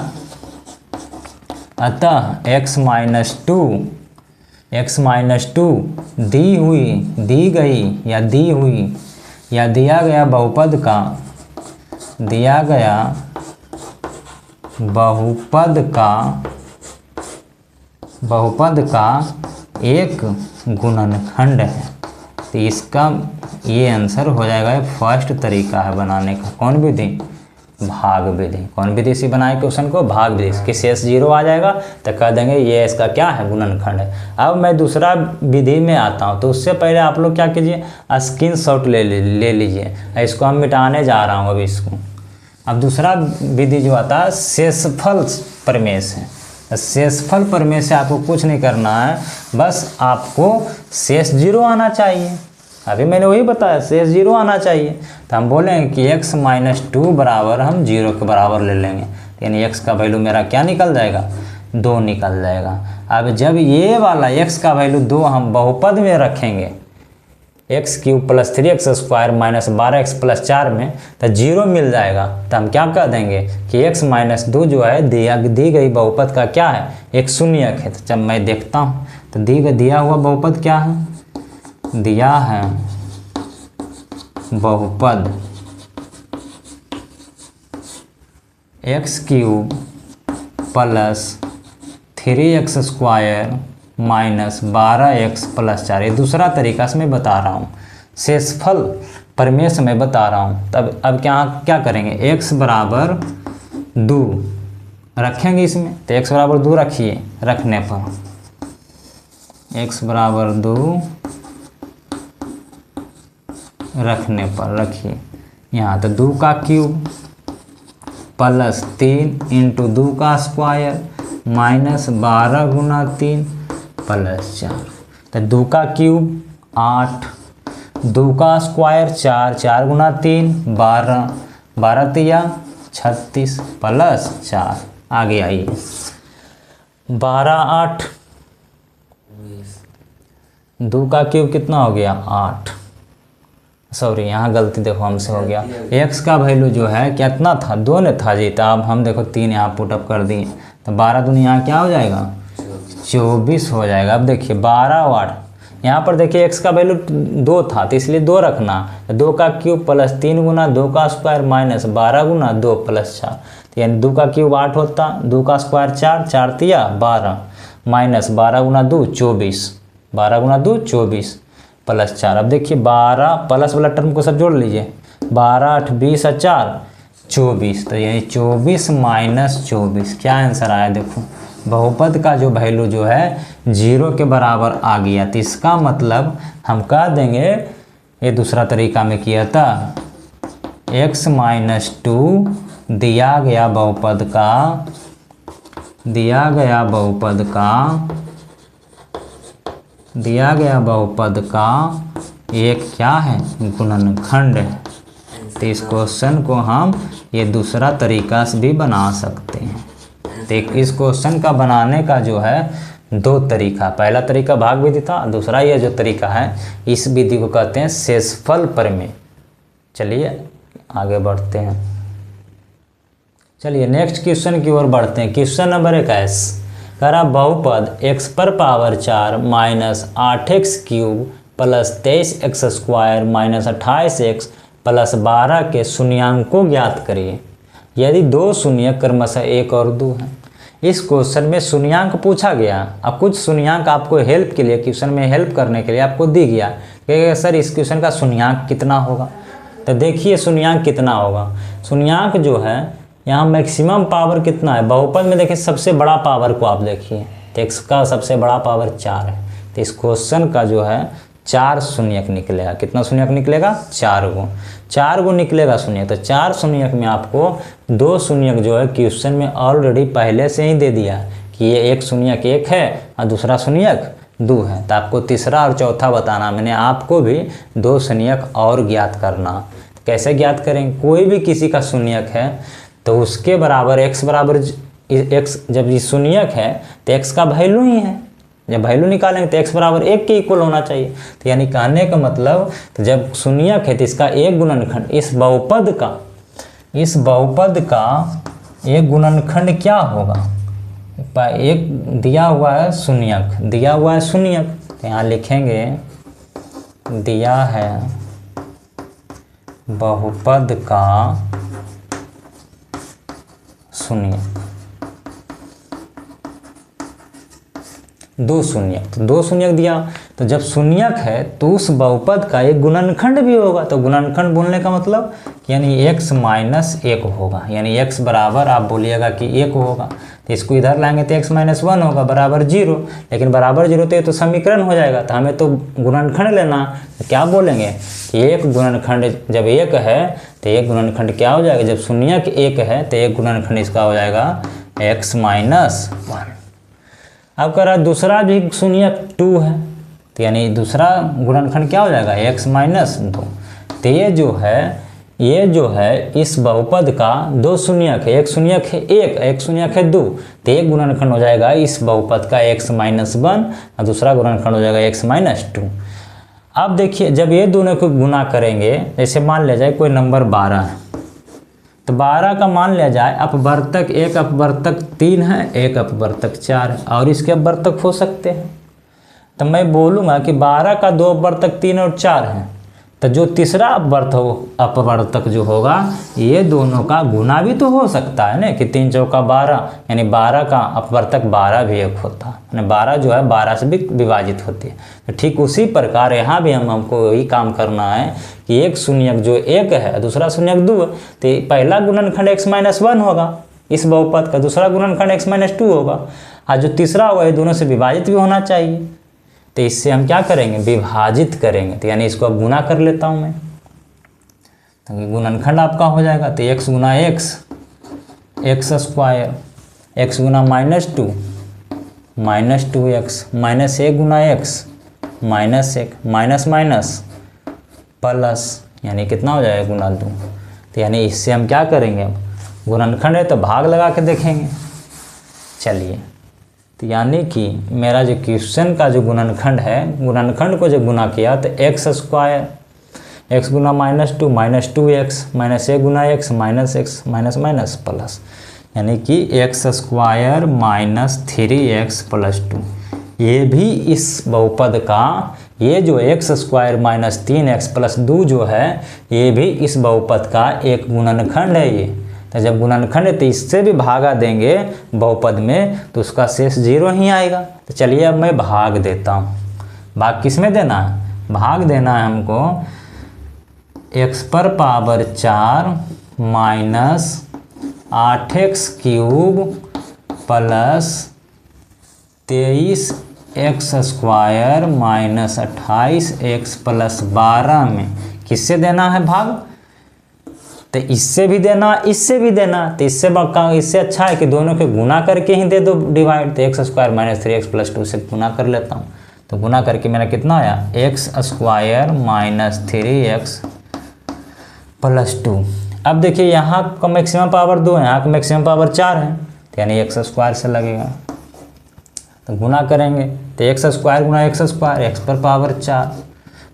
x-2 दी गई या दिया गया बहुपद का एक गुणनखंड है। तो इसका ये आंसर हो जाएगा, फर्स्ट तरीका है बनाने का। कौन विधि, भाग विधि। कौन विधि से बनाए क्वेश्चन को, भाग विधि के शेष 0 आ जाएगा तो कह देंगे ये इसका क्या है, गुणनखंड है। अब मैं दूसरा विधि में आता हूँ, तो उससे पहले आप लोग क्या कीजिए, स्क्रीनशॉट ले लीजिए। इसको हम मिटाने जा रहा हूँ अभी इसको। अब दूसरा विधि जो आता है शेषफल प्रमेय से। शेषफल प्रमेय से आपको कुछ नहीं करना है, बस आपको शेष 0 आना चाहिए। अभी मैंने वही बताया, शेष 0 आना चाहिए। तो हम बोलेंगे कि x-2 बराबर हम 0 के बराबर ले लेंगे, यानी x का वैल्यू मेरा क्या निकल जाएगा, 2 निकल जाएगा। अब जब ये वाला x का वैल्यू 2 हम बहुपद में रखेंगे, x³ + 3x² - 12x + 4 में, तो 0 मिल जाएगा। तो हम क्या कह देंगे कि x-2 जो है दी गई बहुपद का क्या है, एक शून्यक है। तो जब मैं देखता हूँ तो दिया हुआ बहुपद क्या है, दिया है बहुपद x³ + 3x² - 12x + 4। ये दूसरा तरीका से मैं बता रहा हूँ, शेषफल प्रमेय से मैं बता रहा हूँ। तब अब क्या करेंगे, x बराबर 2 रखेंगे इसमें, तो x बराबर 2 रखिए, रखने पर x बराबर 2 रखने पर रखिए यहाँ, तो 2 का क्यूब + 3 × 2 का स्क्वायर -12 गुना 3 + 4। तो 2 का क्यूब 8, 2 का स्क्वायर 4, 4 गुना 3 12, 12 तिया 36 प्लस 4, आगे आइए 12 8, 2 का क्यूब कितना हो गया 8, सॉरी यहाँ गलती देखो हमसे हो गया। x का वैल्यू जो है कितना था 2 ने था जी, तो अब हम देखो 3 यहाँ पुटअप कर दिए, तो 12 दूनी यहाँ क्या हो जाएगा 24 हो जाएगा। अब देखिए 12 और 8, यहाँ पर देखिए x का वैल्यू 2 था तो इसलिए 2 रखना, 2 का क्यूब प्लस 3 गुना 2 का स्क्वायर माइनस 12 गुना 2 प्लस 4, तो यानी 2 का क्यूब 8 होता, 2 का स्क्वायर 4, 4 तिया 12 माइनस 12 गुना 2 24, 12 गुना 2 24 प्लस 4। अब देखिए 12 प्लस वाला टर्म को सब जोड़ लीजिए, 12 8 20 और 4 24, तो यानी 24 माइनस 24 क्या आंसर आया देखो, बहुपद का जो वैल्यू जो है 0 के बराबर आ गया। तो इसका मतलब हम कह देंगे, ये दूसरा तरीका में किया था, x माइनस 2 दिया गया बहुपद का एक क्या है गुणनखंड है। तो इस क्वेश्चन को हम ये दूसरा तरीका से भी बना सकते हैं। तो इस क्वेश्चन का बनाने का जो है 2 तरीका, पहला तरीका भाग विधि था, दूसरा ये जो तरीका है इस विधि को कहते हैं शेषफल प्रमेय। चलिए आगे बढ़ते हैं, चलिए नेक्स्ट क्वेश्चन की ओर बढ़ते हैं। क्वेश्चन नंबर 21 कह रहा बहुपद x पर power 4 minus 8x cube plus 23x square minus 28x plus 12 के शून्यांकों ज्ञात करिए यदि 2 शून्य क्रमशः 1 और 2 हैं। इस क्वेश्चन में शून्यांक पूछा गया, अब कुछ शून्यांक आपको हेल्प के लिए, क्वेश्चन में हेल्प करने के लिए आपको दी गया कि सर इस क्वेश्चन का शून्यांक कितना होगा। तो देखिए शून्यांक कितना होगा, शून्यांक जो है यहाँ मैक्सिमम पावर कितना है, बहुपद में देखिए सबसे बड़ा पावर को आप देखिए, तो x का सबसे बड़ा पावर 4 है। तो इस क्वेश्चन का जो है 4 शून्यक निकलेगा, कितना शून्यक निकलेगा 4 गो निकलेगा शून्यक। तो 4 शून्यक में आपको 2 शून्यक जो है क्वेश्चन में ऑलरेडी पहले से ही दे दिया कि ये एक शून्यक 1 है और दूसरा शून्यक 2 है। तो आपको तीसरा और चौथा बताना, मैंने आपको भी 2 शून्यक और ज्ञात करना। कैसे ज्ञात करेंगे, कोई भी किसी का शून्यक है तो उसके बराबर x बराबर x, जब ये शून्यक है तो x का वैल्यू ही है, जब वैल्यू निकालेंगे तो x बराबर 1 के इक्वल होना चाहिए। तो यानी कहने का मतलब तो जब शून्यक है तो इसका एक गुणनखंड, इस बहुपद का एक गुणनखंड क्या होगा, एक दिया हुआ है शून्यक, तो यहाँ लिखेंगे दिया है बहुपद का शून्यक, 2 शून्यक, तो 2 शून्यक दिया, तो जब शून्यक है तो उस बहुपद का एक गुणनखंड भी होगा। तो गुणनखंड बोलने का मतलब यानी x माइनस 1 होगा, यानी x बराबर आप बोलिएगा कि 1 होगा। तो इसको इधर लाएंगे तो x माइनस 1 होगा बराबर 0, लेकिन बराबर 0 तो ये तो समीकरण हो जाएगा, तो हमें तो गुणनखंड लेना। तो क्या बोलेंगे कि एक गुणनखंड जब 1 है तो एक गुणनखंड क्या हो जाएगा, जब शून्यक 1 है तो एक गुणनखंड इसका हो जाएगा x माइनस 1। अब कह रहा दूसरा भी शून्यक 2 है, तो यानी दूसरा गुणनखंड क्या हो जाएगा x माइनस 2। तो ये जो है इस बहुपद का 2 शून्यक है, एक शून्यक है 1, एक शून्यक है 2, तो एक गुणनखंड हो जाएगा इस बहुपद का x माइनस 1 और दूसरा गुणनखंड हो जाएगा x माइनस 2। अब देखिए जब ये दोनों को गुना करेंगे, जैसे मान लिया जाए कोई नंबर 12 है, तो 12 का मान लिया जाए अपवर्तक, एक अपवर्तक 3 है, एक अपवर्तक 4 है और इसके अपवर्तक हो सकते हैं। तो मैं बोलूँगा कि 12 का 2 अपवर्तक 3 और 4 है, तो जो तीसरा अपवर्तक जो होगा ये दोनों का गुना भी तो हो सकता है ना, कि 3 चौका 12, यानी 12 का अपवर्तक 12 भी 1 होता है, यानी 12 जो है 12 से भी विभाजित होती है। तो ठीक उसी प्रकार यहाँ भी हमको यही काम करना है कि एक शून्यक जो 1 है दूसरा शून्यक 2 है, तो पहला गुणनखंड x माइनस 1 होगा इस बहुपद का, दूसरा गुणनखंड x माइनस 2 होगा, और जो तीसरा होगा ये दोनों से विभाजित भी होना चाहिए। तो इससे हम क्या करेंगे, विभाजित करेंगे। तो यानी इसको अब गुना कर लेता हूँ मैं, तो गुणनखंड आपका हो जाएगा तो x गुना x स्क्वायर, x गुना माइनस 2 2x, माइनस 1 गुना x minus 1, minus minus plus, यानी कितना हो जाएगा गुना 2। तो यानी इससे हम क्या करेंगे, अब गुणनखंड है तो भाग लगा के देखेंगे। चलिए, तो यानी कि मेरा जो क्वेश्चन का जो गुणनखंड है, गुणनखंड को जब गुना किया तो एक्स स्क्वायर, एक्स गुना -2 -2x माइनस ए गुना x minus x minus minus plus, यानी कि एक्स स्क्वायर -3x + 2। ये भी इस बहुपद का, ये जो एक्स स्क्वायर -3x + 2 जो है, ये भी इस बहुपद का एक गुणनखंड है। ये तो जब गुणनखंड है तो इससे भी भागा देंगे बहुपद में तो उसका शेष 0 ही आएगा। तो चलिए अब मैं भाग देता हूँ। भाग किस में देना है, भाग देना है हमको x⁴ minus 8x³ plus 23x² minus 28x + 12 में किससे देना है भाग, तो इससे भी देना, इससे भी देना। तो इससे अच्छा है कि दोनों के गुना करके ही दे दो डिवाइड। तो x² - 3x + 2 से गुना कर लेता हूँ। तो गुना करके मेरा कितना आया, x² - 3x + 2। अब देखिए यहाँ का मैक्सिमम पावर 2 है, यहाँ का मैक्सिमम पावर 4 है, तो यानी x² से लगेगा। तो गुना करेंगे तो x² गुना x² x⁴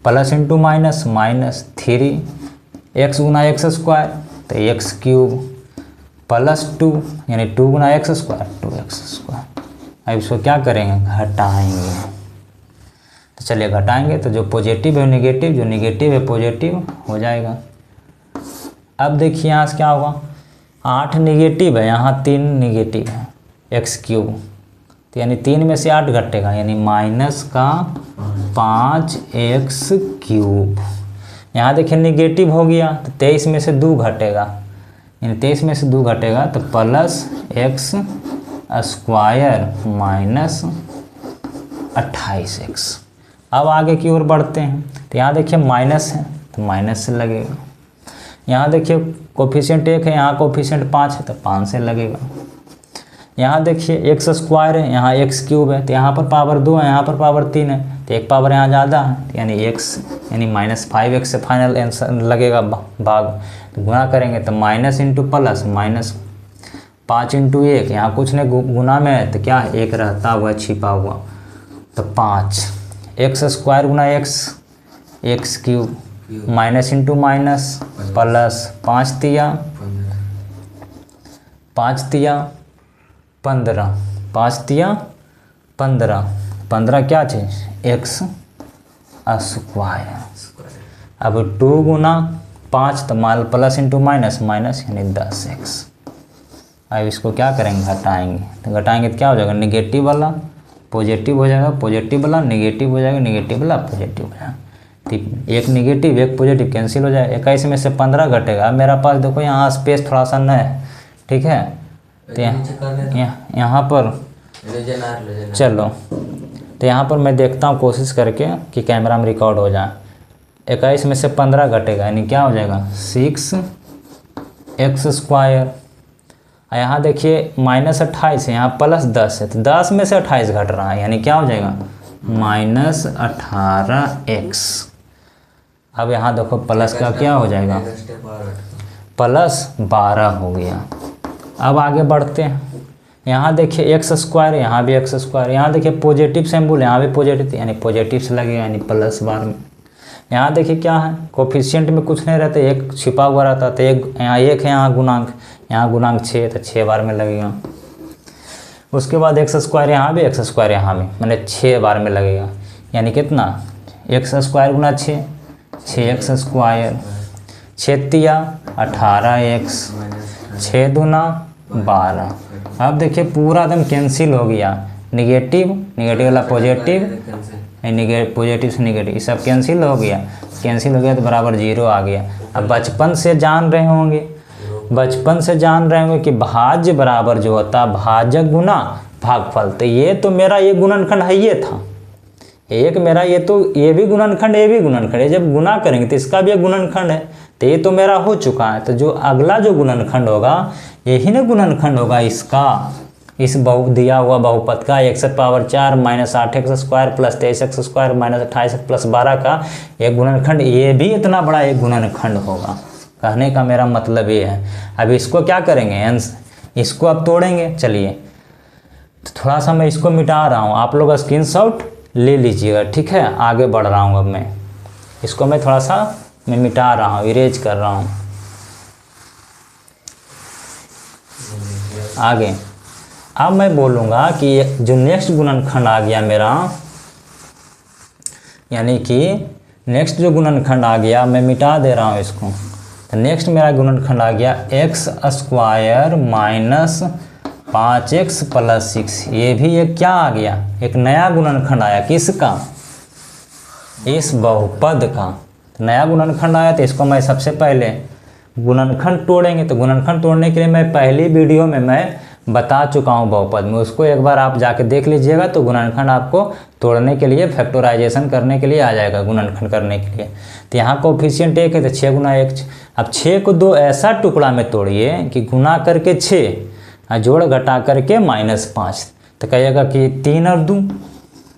plus into minus -3 x गुना x² तो x³ प्लस 2 यानी 2 गुना x² 2x²। अब इसको क्या करेंगे, घटाएंगे। तो चलिए घटाएंगे तो जो पॉजिटिव है नेगेटिव, जो नेगेटिव है पॉजिटिव हो जाएगा। अब देखिए यहाँ से क्या होगा, 8 नेगेटिव है, यहाँ 3 नेगेटिव है, x³ तो यानी 3 में से 8 घटेगा, यानी -5x³। यहाँ देखिए नेगेटिव हो गया तो 23 में से 2 घटेगा, यानी 23 में से 2 घटेगा तो +x² माइनस 28x। अब आगे की ओर बढ़ते हैं तो यहाँ देखिए माइनस है तो माइनस से लगेगा। यहाँ देखिए कोफिशिएंट 1 है, यहाँ कोफिशिएंट 5 है तो 5 से लगेगा। यहाँ देखिए x² है, यहाँ x³ है, तो यहाँ पर पावर 2 है, यहाँ पर पावर 3 है, तो एक पावर यहाँ ज़्यादा है, तो यानी x यानी -5x से फाइनल आंसर लगेगा भाग। तो गुना करेंगे तो माइनस इंटू प्लस -5 × 1, यहाँ कुछ नहीं गुना में है तो क्या है, 1 रहता हुआ छिपा हुआ, तो 5 x² गुना x³ minus into minus plus 5 × 15 5 × 15 15 क्या है, x²। अब 2 गुना 5 तो माल प्लस इंटू माइनस माइनस यानी 10x। अब इसको क्या करेंगे, घटाएंगे। तो घटाएंगे तो क्या हो जाएगा, निगेटिव वाला पॉजिटिव हो जाएगा, पॉजिटिव वाला निगेटिव हो जाएगा, निगेटिव वाला पॉजिटिव हो जाएगा। ठीक, एक निगेटिव एक पॉजिटिव कैंसिल हो जाएगा। 21 में से 15 घटेगा। अब मेरा पास देखो यहाँ स्पेस थोड़ा सा न है, ठीक है, तो यहाँ पर चलो, तो यहाँ पर मैं देखता हूँ कोशिश करके कि कैमरा में रिकॉर्ड हो जाए। 21 में से 15 घटेगा यानी क्या हो जाएगा, 6x²। यहाँ देखिए -28 है, यहाँ +10 है, तो 10 में से 28 घट रहा है, यानी क्या हो जाएगा, -18x। अब यहाँ देखो प्लस का क्या हो जाएगा, +12 हो गया। अब आगे बढ़ते हैं। यहाँ देखिए x², यहाँ भी x², यहाँ देखिए पॉजिटिव सिंबल, यहाँ भी पॉजिटिव, यानी पॉजिटिव से लगेगा, यानी +12 में। यहाँ देखिए क्या है, कोफिशिएंट में कुछ नहीं रहता, एक छिपा हुआ रहता, तो एक यहाँ 1 है, यहाँ गुणांक 6, तो 6 बार में लगेगा। उसके बाद x² यहाँ भी, x² यहाँ भी, मैंने 6 बार में लगेगा, यानी कितना, x² गुना 6 6x², 6 × 18x, 6 दूना 12। अब देखिए पूरा एकदम कैंसिल हो गया, निगेटिव वाला पॉजिटिव, पॉजिटिव से निगेटिव, ये सब कैंसिल हो गया तो बराबर 0 आ गया। अब बचपन से जान रहे होंगे कि भाज्य बराबर जो होता है भाजक गुना भागफल। तो ये तो मेरा ये गुणनखंड है, ये था एक मेरा, ये भी गुणनखंड, ये भी गुणनखंड है। जब गुना करेंगे तो इसका भी एक गुणनखंड है, तो ये तो मेरा हो चुका है। तो जो अगला जो गुणनखंड होगा यही ना गुणनखंड होगा इसका, इस दिया हुआ बहुपद का, x⁴ - 8x² plus 23x² minus 28x + 12 का एक गुणनखंड, ये भी इतना बड़ा एक गुणनखंड होगा। कहने का मेरा मतलब ये है। अब इसको क्या करेंगे, इसको अब तोड़ेंगे। चलिए तो थोड़ा सा मैं इसको मिटा रहा हूँ, आप लोग स्क्रीनशॉट ले लीजिएगा, ठीक है। आगे बढ़ रहा हूँ, अब मैं इसको मैं थोड़ा सा मैं मिटा रहा हूँ, इरेज कर रहा हूँ आगे। अब मैं बोलूँगा कि जो नेक्स्ट गुणनखंड आ गया मेरा, यानी कि नेक्स्ट जो गुणनखंड आ गया, मैं मिटा दे रहा हूँ इसको। तो नेक्स्ट मेरा गुणनखंड आ गया x² माइनस 5x प्लस 6। ये भी एक क्या आ गया, एक नया गुणनखंड आया। किसका, इस बहुपद का नया गुणनखंड आया। तो इसको मैं सबसे पहले गुणनखंड तोड़ेंगे। तो गुणनखंड तोड़ने के लिए मैं पहली वीडियो में मैं बता चुका हूँ बहुपद में, उसको एक बार आप जाके देख लीजिएगा। तो गुणनखंड आपको तोड़ने के लिए, फैक्टराइजेशन करने के लिए आ जाएगा, गुणनखंड करने के लिए। तो यहाँ कोफिशिएंट 1 है तो 6 गुना 1। अब 6 को 2 ऐसा टुकड़ा में तोड़िए कि गुना करके 6 और जोड़ घटा करके -5। तो कहिएगा कि 3 और 2,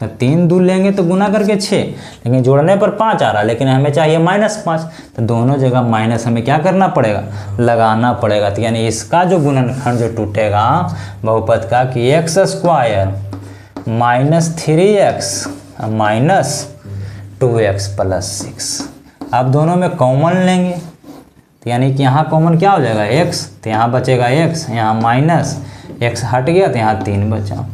तो 3 2 लेंगे तो गुना करके 6, लेकिन जोड़ने पर 5 आ रहा, लेकिन हमें चाहिए -5। तो दोनों जगह माइनस हमें क्या करना पड़ेगा, लगाना पड़ेगा। तो यानी इसका जो गुणनखंड जो टूटेगा बहुपद का कि x² minus 3x minus 2x plus 6। अब दोनों में कॉमन लेंगे, तो यानी कि यहाँ कॉमन क्या हो जाएगा, x, तो यहाँ बचेगा x, यहाँ माइनस x हट गया तो यहाँ 3 बचा।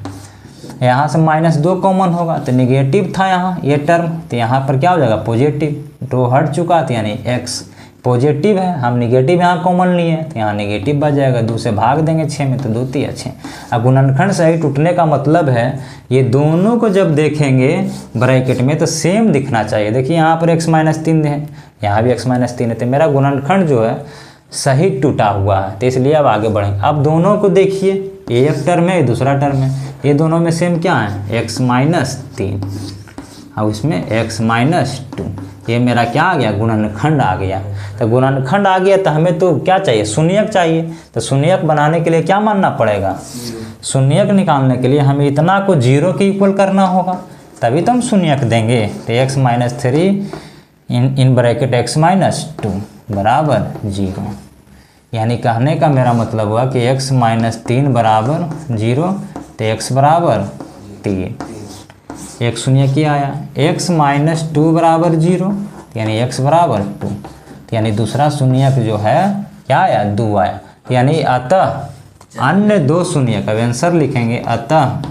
यहाँ से -2 कॉमन होगा तो निगेटिव था यहाँ ये टर्म, तो यहाँ पर क्या हो जाएगा, पॉजिटिव। 2 हट चुका तो यानी x पॉजिटिव है, हम निगेटिव यहाँ कॉमन लिए तो यहाँ निगेटिव बच जाएगा। 2 से भाग देंगे 6 में तो 2 3 6। अब गुणनखंड सही टूटने का मतलब है ये दोनों को जब देखेंगे ब्रैकेट में तो सेम दिखना चाहिए। देखिए यहाँ पर x - 3 है, यहाँ भी x - 3 है, तो मेरा गुणनखंड जो है सही टूटा हुआ है। तो इसलिए अब आगे बढ़ेंगे। अब दोनों को देखिए, ये एक टर्म है, दूसरा टर्म है, ये दोनों में सेम क्या है, x - 3 और इसमें x - 2। ये मेरा क्या आ गया, गुणनखंड आ गया। तो गुणनखंड आ गया तो हमें तो क्या चाहिए, शून्यक चाहिए। तो शून्यक बनाने के लिए क्या मानना पड़ेगा, शून्यक निकालने के लिए हमें इतना को 0 के इक्वल करना होगा, तभी तो हम शून्यक देंगे। तो x - 3 इन ब्रैकेट x - 2 बराबर 0। यानी कहने का मेरा मतलब हुआ कि x - 3 बराबर 0, तो x बराबर 3। एक शून्य क्या आया, x - 2 बराबर 0, यानी x बराबर 2। यानी दूसरा शून्यक जो है क्या आया, 2 आया। यानी अतः अन्य 2 शून्यक, अब आंसर लिखेंगे, अतः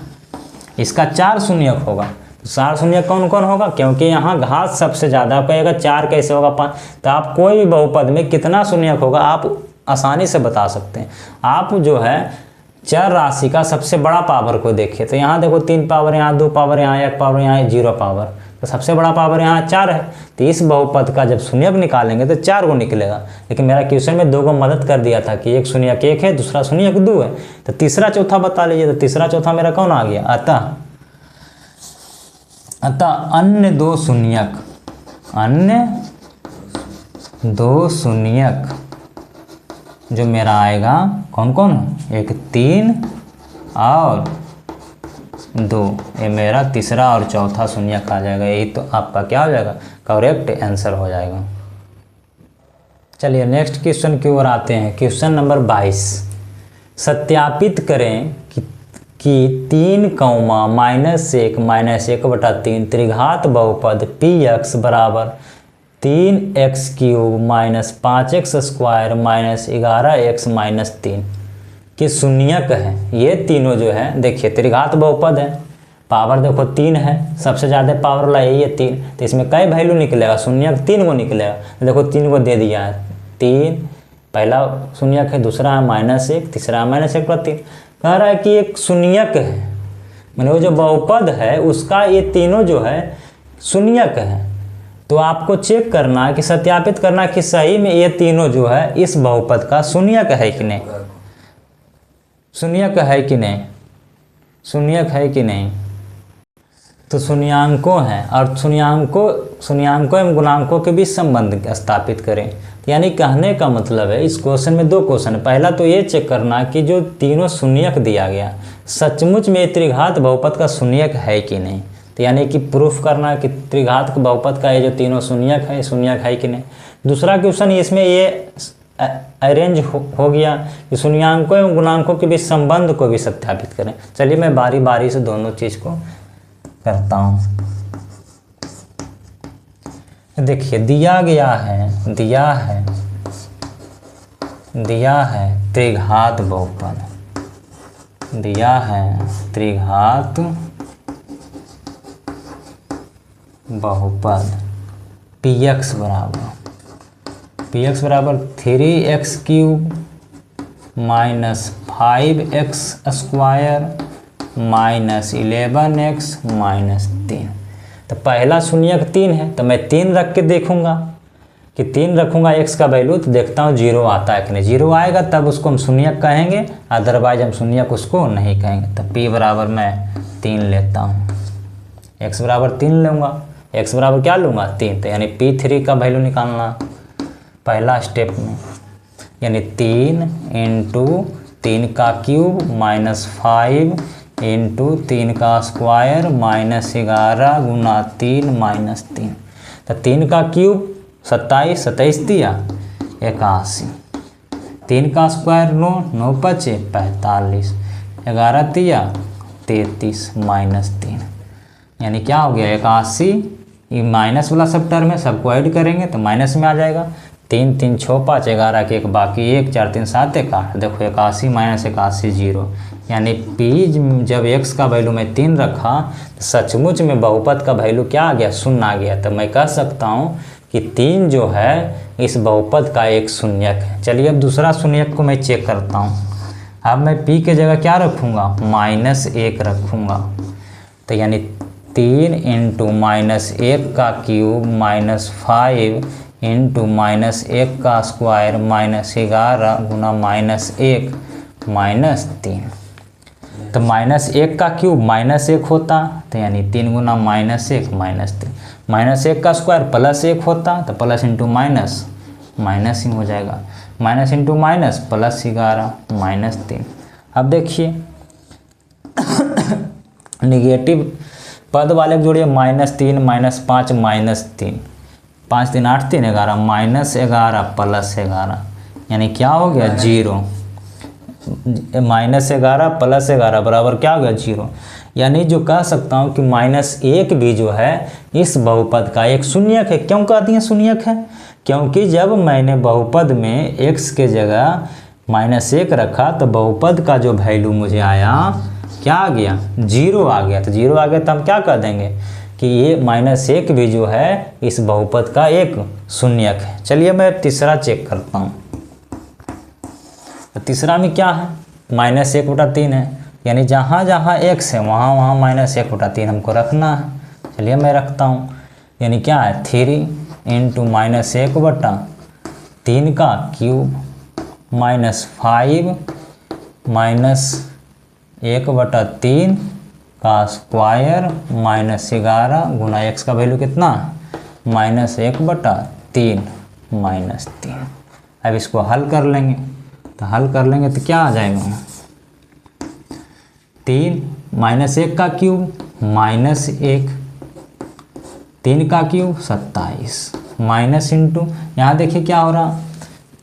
इसका 4 शून्यक होगा। तो 4 शून्यक कौन कौन होगा, क्योंकि यहाँ घात सबसे ज़्यादा कहेगा 4 कैसे होगा 5। तो आप कोई भी बहुपद में कितना शून्यक होगा आप आसानी से बता सकते हैं। आप जो है चर राशि का सबसे बड़ा पावर को देखिए, तो यहाँ देखो 3 पावर, यहाँ 2 पावर, यहाँ 1 पावर, यहाँ 0 पावर, तो सबसे बड़ा पावर यहाँ 4 है। तो इस बहुपद का जब शून्यक निकालेंगे तो 4 को निकलेगा। लेकिन मेरा क्वेश्चन में 2 को मदद कर दिया था कि एक शून्यक 1 है, दूसरा शून्यक 2 है। तो तीसरा चौथा बता लीजिए, तो तीसरा चौथा मेरा कौन आ गया, अतः अन्य 2 शून्यक, अन्य 2 शून्यक जो मेरा आएगा कौन कौन, एक 3 और 2, ये मेरा तीसरा और चौथा शून्यक आ जाएगा। यही तो आपका क्या हो जाएगा, करेक्ट आंसर हो जाएगा। चलिए नेक्स्ट क्वेश्चन की ओर आते हैं। क्वेश्चन नंबर 22, सत्यापित करें कि 3, -1 - 1/3 बहुपद px बराबर 3x³ - 5x² - 11x - 3 के शून्यक है। ये तीनों जो है देखिए त्रिघात बहुपद है, पावर देखो 3 है, सबसे ज़्यादा पावर वाला यही है 3। तो इसमें कई वैल्यू निकलेगा, शून्यक 3 को निकलेगा। देखो 3 को दे दिया है, 3 पहला शून्यक है, दूसरा है -1, तीसरा है -1/3। कह रहा है कि एक शून्यक है, मैंने वो जो बहुपद है उसका ये तीनों जो है शून्यक है। तो आपको चेक करना है कि सत्यापित करना कि सही में ये तीनों जो है इस बहुपद का शून्यक है कि नहीं, शून्यक है कि नहीं, शून्यक है कि नहीं। तो शून्यांकों हैं और शून्यांकों एवं गुणांकों के बीच संबंध स्थापित करें। यानी कहने का मतलब है इस क्वेश्चन में 2 क्वेश्चन है। पहला तो ये चेक करना कि जो तीनों शून्यक दिया गया सचमुच में त्रिघात बहुपद का शून्यक है कि नहीं। तो यानी कि प्रूफ करना कि त्रिघात बहुपद का ये जो तीनों शून्यक है कि नहीं। दूसरा क्वेश्चन इसमें ये अरेंज हो गया कि शून्याङ्कों एवं गुणांकों के बीच संबंध को भी सत्यापित करें। चलिए मैं बारी बारी से दोनों चीज़ को करता हूँ। देखिए दिया है त्रिघात बहुपद, दिया है त्रिघात बहुपद px बराबर 3x³ minus 5x² minus 11x minus 3। तो पहला शून्यक 3 है, तो मैं 3 रख के देखूंगा कि 3 रखूंगा x का वैल्यू, तो देखता हूँ 0 आता है कि नहीं। 0 आएगा तब उसको हम शून्यक कहेंगे, अदरवाइज हम शून्यक उसको नहीं कहेंगे। तो p बराबर मैं 3 लेता हूँ, x बराबर 3 लूँगा, x बराबर क्या लूँगा 3। तो यानी p3 का वैल्यू निकालना पहला स्टेप में, यानी 3 × 3 का क्यूब माइनस 5 × 3 का स्क्वायर माइनस 11 गुना 3 माइनस 3। तो 3 का क्यूब 27 दिया 81, 3 का स्क्वायर 9 9 बचे 45, 11 दिया 33 माइनस 3, यानी क्या हो गया 81। ये माइनस वाला सब टर्म है, सबको ऐड करेंगे तो माइनस में आ जाएगा। 3 3 6 5 11 के 1 बाकी 1 4 3 7 1 8। देखो 81 माइनस 81 0, यानी p जब x का वैल्यू में 3 रखा तो सचमुच में बहुपद का वैल्यू क्या आ गया 0 आ गया। तो मैं कह सकता हूँ कि 3 जो है इस बहुपद का एक शून्यक है। चलिए अब दूसरा शून्यक को मैं चेक करता हूँ। अब मैं p के जगह क्या रखूँगा -1 रखूँगा। तो यानी 3 × -1 का क्यूब माइनस 5 × -1 का स्क्वायर माइनस 11 गुना -1 माइनस 3। तो -1 का क्यूब -1 होता, तो यानी 3 गुना -1 माइनस 3। -1 का स्क्वायर +1 होता, तो प्लस इंटू माइनस माइनस ही हो जाएगा। Minus into minus plus 11 minus 3। अब देखिए निगेटिव पद वाले को जोड़िए -3 -5 -3, 5 3 8 3 11 -11 प्लस 11, यानी क्या हो गया 0। -11 प्लस 11 बराबर क्या हो गया 0। यानी जो कह सकता हूँ कि -1 भी जो है इस बहुपद का एक शून्यक है। क्यों कहते हैं शून्यक है? क्योंकि जब मैंने बहुपद में x के जगह -1 रखा तो बहुपद का जो वैल्यू मुझे आया क्या आ गया 0 आ गया। तो 0 आ गया तो हम क्या कह देंगे कि ये -1 भी जो है इस बहुपद का एक शून्यक है। चलिए मैं तीसरा चेक करता हूँ। तो तीसरा में क्या है -1/3 है, यानी जहाँ जहाँ x है वहाँ वहाँ -1/3 हमको रखना है। चलिए मैं रखता हूँ, यानी क्या है 3 × -1/3 का क्यूब -5 -1/3 का स्क्वायर -11 गुना x का वैल्यू कितना -1/3 -3। अब इसको हल कर लेंगे, तो हल कर लेंगे तो क्या आ जाएगा 3 -1 का क्यूब -1, 3 का क्यूब 27 माइनस इंटू यहाँ देखिए क्या हो रहा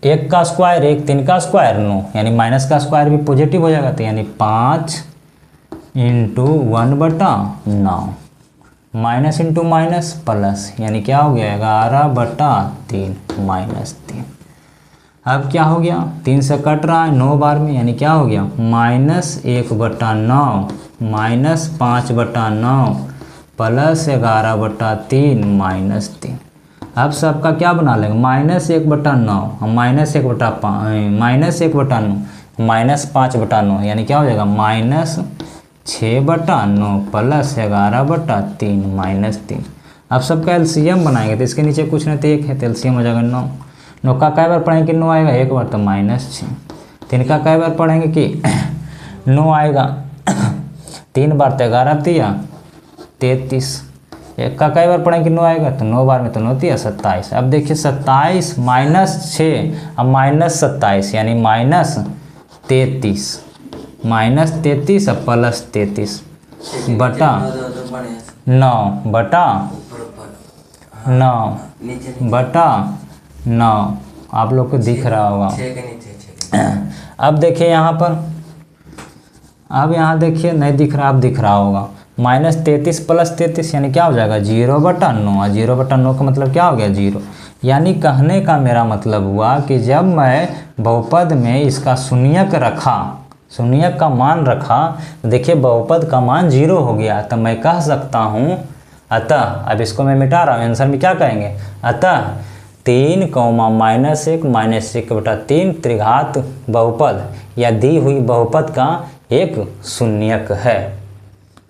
1 का स्क्वायर 1, 3 का स्क्वायर 9, यानी माइनस का स्क्वायर भी पॉजिटिव हो जाएगा। तो यानी 5 × 1/9 माइनस इंटू माइनस प्लस, यानी क्या हो गया 11/3 -3। अब क्या हो गया 3 से कट रहा है 9 बार में, यानी क्या हो गया -1/9 -5/9 प्लस 11/3 -3। अब सबका क्या बना लेंगे -1/9 हम -1/9 यानी क्या हो जाएगा -6/9 प्लस 11/3 -3। अब सबका एलसीएम बनाएंगे तो इसके नीचे कुछ नहीं तो 1 है, तो एलसीएम हो जाएगा 9। 9 का कई बार पढ़ेंगे कि 9 आएगा 1 बार, तो -6। 3 का कई बार पढ़ेंगे कि 9 आएगा 3 बार, तो 11 दिया 33। 1 का कई बार पढ़ेंगे कि 9 आएगा, तो 9 बार में तो 9 दिया 27। अब देखिए 27 -6 अब -27 यानी -33 अब प्लस 33 बटा 9 बटा 9 बटा 9। आप लोग को दिख रहा होगा। 6 के नीचे 6 अब देखिए यहाँ पर, अब यहाँ देखिए नहीं दिख रहा, अब दिख रहा होगा। -33 + 33 यानी क्या हो जाएगा 0/9। 0/9 का मतलब क्या हो गया 0। यानी कहने का मेरा मतलब हुआ कि जब मैं बहुपद में इसका शून्यक रखा, शून्यक का मान रखा, तो देखिए बहुपद का मान 0 हो गया। तो मैं कह सकता हूँ अतः, अब इसको मैं मिटा रहा हूँ, आंसर में क्या कहेंगे, अतः 3, -1 त्रिघात बहुपद या दी हुई बहुपद का एक शून्यक है।